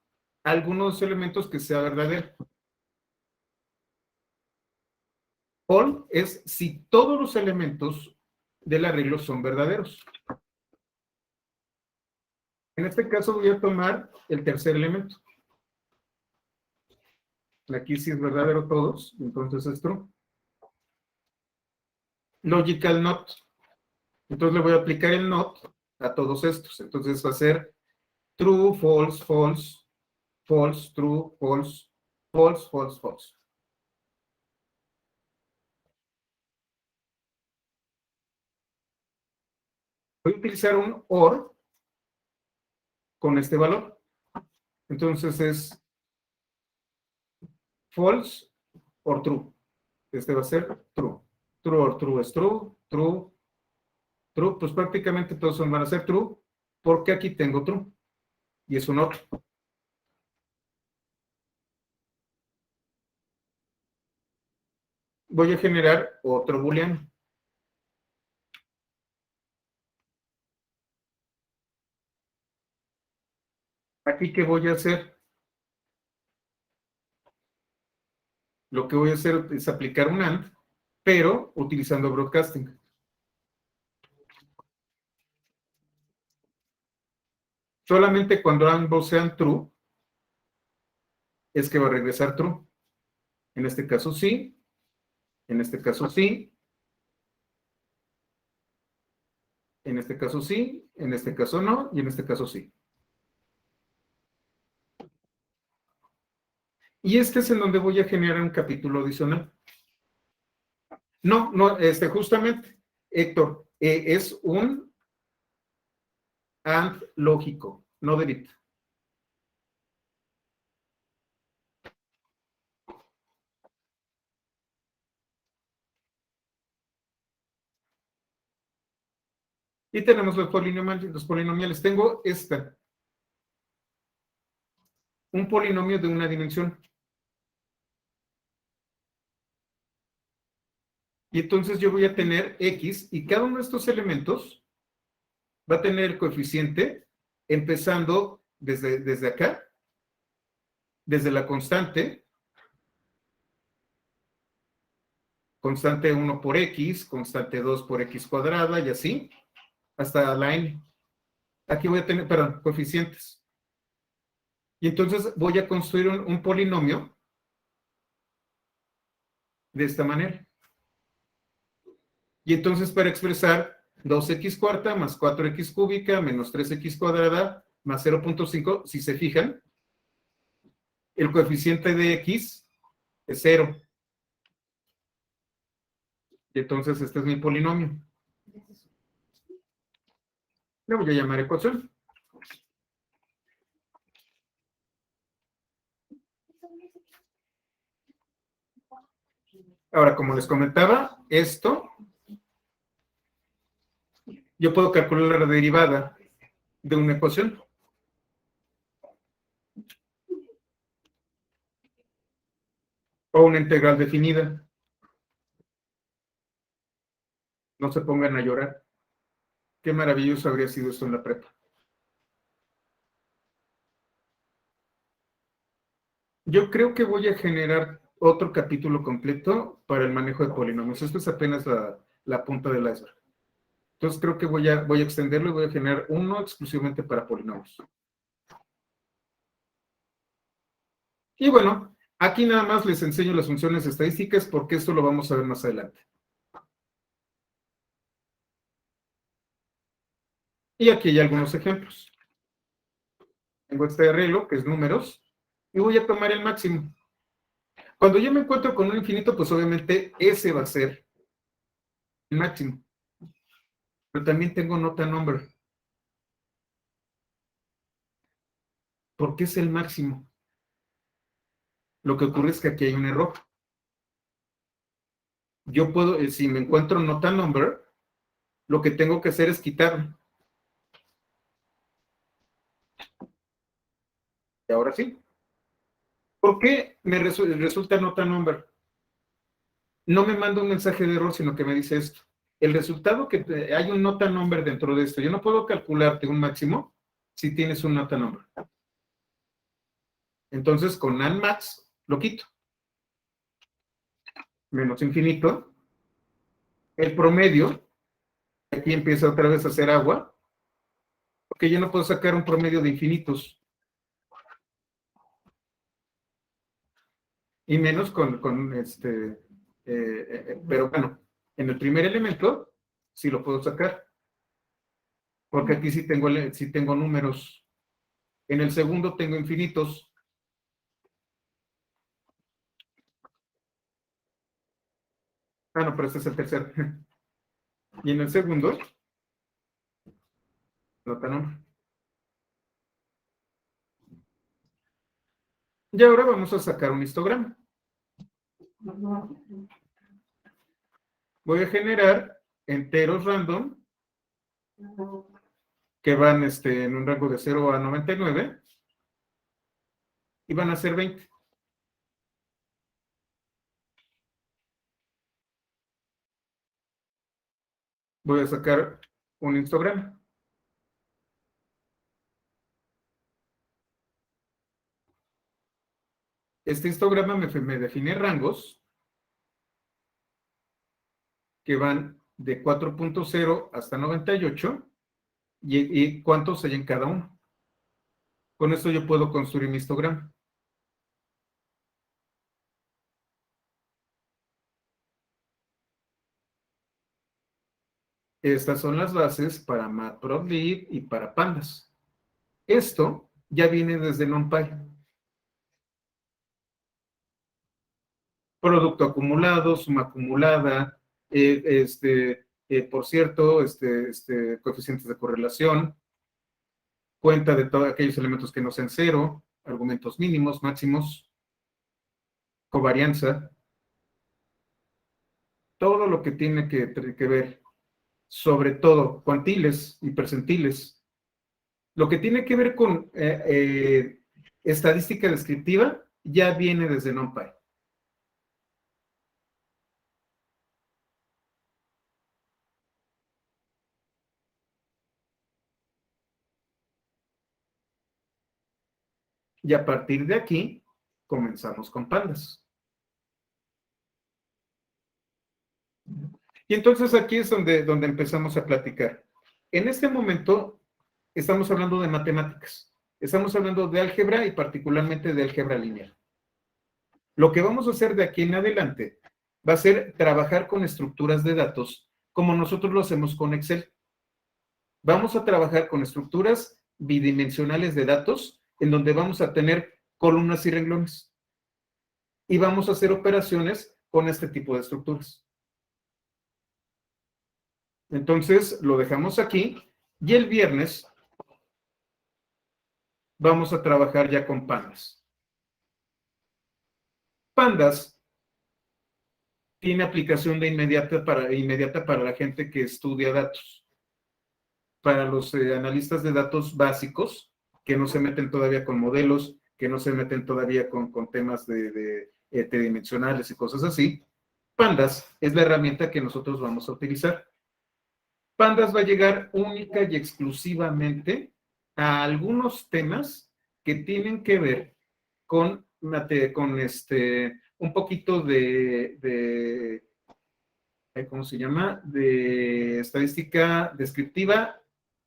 alguno de los elementos que sea verdadero. All es si todos los elementos del arreglo son verdaderos. En este caso voy a tomar el tercer elemento. Aquí sí es verdadero todos, entonces es true. Logical not. Entonces le voy a aplicar el not a todos estos. Entonces va a ser true, false, false, false, true, false, false, false, false. Voy a utilizar un OR con este valor. Entonces es false or true. Va a ser true. True or true es true, true, true. Pues prácticamente todos van a ser true porque aquí tengo true y es un otro. Voy a generar otro booleano. Aquí, ¿qué voy a hacer? Lo que voy a hacer es aplicar un AND, pero utilizando broadcasting. Solamente cuando ambos sean true, es que va a regresar true. En este caso sí, en este caso sí, en este caso sí, en este caso no, y en este caso sí. Y este es en donde voy a generar un capítulo adicional. No, justamente, Héctor, es un AND lógico, no delete. Y tenemos los polinomiales. Tengo un polinomio de una dimensión. Y entonces yo voy a tener X y cada uno de estos elementos va a tener el coeficiente empezando desde acá, desde la constante 1 por X, constante 2 por X cuadrada y así, hasta la N. Aquí voy a tener, perdón, coeficientes. Y entonces voy a construir un polinomio de esta manera. Y entonces para expresar 2x cuarta más 4x cúbica menos 3x cuadrada más 0.5, si se fijan, el coeficiente de x es 0. Y entonces este es mi polinomio. Le voy a llamar ecuación. Ahora, como les comentaba, esto, yo puedo calcular la derivada de una ecuación. O una integral definida. No se pongan a llorar. Qué maravilloso habría sido esto en la prepa. Yo creo que voy a generar otro capítulo completo para el manejo de polinomios. Esto es apenas la punta del iceberg. Entonces creo que voy a extenderlo y voy a generar uno exclusivamente para polinomios. Y bueno, aquí nada más les enseño las funciones estadísticas porque esto lo vamos a ver más adelante. Y aquí hay algunos ejemplos. Tengo este arreglo que es números y voy a tomar el máximo. Cuando yo me encuentro con un infinito, pues obviamente ese va a ser el máximo. Pero también tengo nota number. ¿Por qué es el máximo? Lo que ocurre es que aquí hay un error. Yo puedo, si me encuentro nota number, lo que tengo que hacer es quitarlo. Y ahora sí. ¿Por qué me resulta nota number? No me manda un mensaje de error, sino que me dice esto. El resultado que hay un nota number dentro de esto. Yo no puedo calcularte un máximo si tienes un nota number. Entonces, con AND max lo quito. Menos infinito. El promedio, aquí empieza otra vez a hacer agua, porque yo no puedo sacar un promedio de infinitos. Y menos pero bueno, en el primer elemento sí lo puedo sacar, porque aquí sí tengo números. En el segundo tengo infinitos. Ah, no, pero este es el tercero. Y en el segundo, nota number. Y ahora vamos a sacar un histograma. Voy a generar enteros random que van en un rango de 0 a 99 y van a ser 20. Voy a sacar un histograma. Este histograma me define rangos que van de 4.0 hasta 98 y cuántos hay en cada uno. Con esto yo puedo construir mi histograma. Estas son las bases para Matplotlib y para Pandas. Esto ya viene desde NumPy. Producto acumulado, suma acumulada, por cierto, coeficientes de correlación, cuenta de todos aquellos elementos que no sean cero, argumentos mínimos, máximos, covarianza, todo lo que tiene que ver, sobre todo cuantiles y percentiles, lo que tiene que ver con estadística descriptiva, ya viene desde NumPy. Y a partir de aquí, comenzamos con Pandas. Y entonces aquí es donde empezamos a platicar. En este momento, estamos hablando de matemáticas. Estamos hablando de álgebra y particularmente de álgebra lineal. Lo que vamos a hacer de aquí en adelante va a ser trabajar con estructuras de datos como nosotros lo hacemos con Excel. Vamos a trabajar con estructuras bidimensionales de datos en donde vamos a tener columnas y renglones. Y vamos a hacer operaciones con este tipo de estructuras. Entonces, lo dejamos aquí y el viernes vamos a trabajar ya con Pandas. Pandas tiene aplicación de inmediata para la gente que estudia datos. Para los analistas de datos básicos, que no se meten todavía con modelos, que no se meten todavía con temas de tridimensionales y cosas así, Pandas es la herramienta que nosotros vamos a utilizar. Pandas va a llegar única y exclusivamente a algunos temas que tienen que ver con un poquito de ¿cómo se llama? De estadística descriptiva,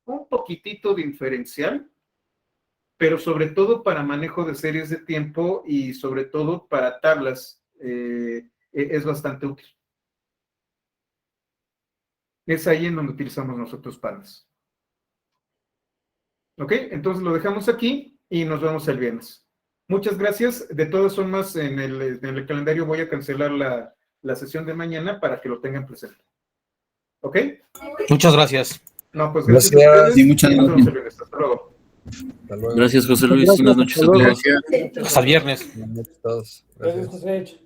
un poquitito de inferencial, pero sobre todo para manejo de series de tiempo y sobre todo para tablas, es bastante útil. Es ahí en donde utilizamos nosotros Pandas. ¿Ok? Entonces lo dejamos aquí y nos vemos el viernes. Muchas gracias. De todas formas, en el calendario voy a cancelar la sesión de mañana para que lo tengan presente. ¿Ok? Muchas gracias. No, pues gracias. Gracias. Sí, muchas gracias. Hasta luego. Hasta luego. Gracias, José Luis. Buenas noches a todos. Hasta el viernes. Buenas noches a todos. Gracias, Gracias. José.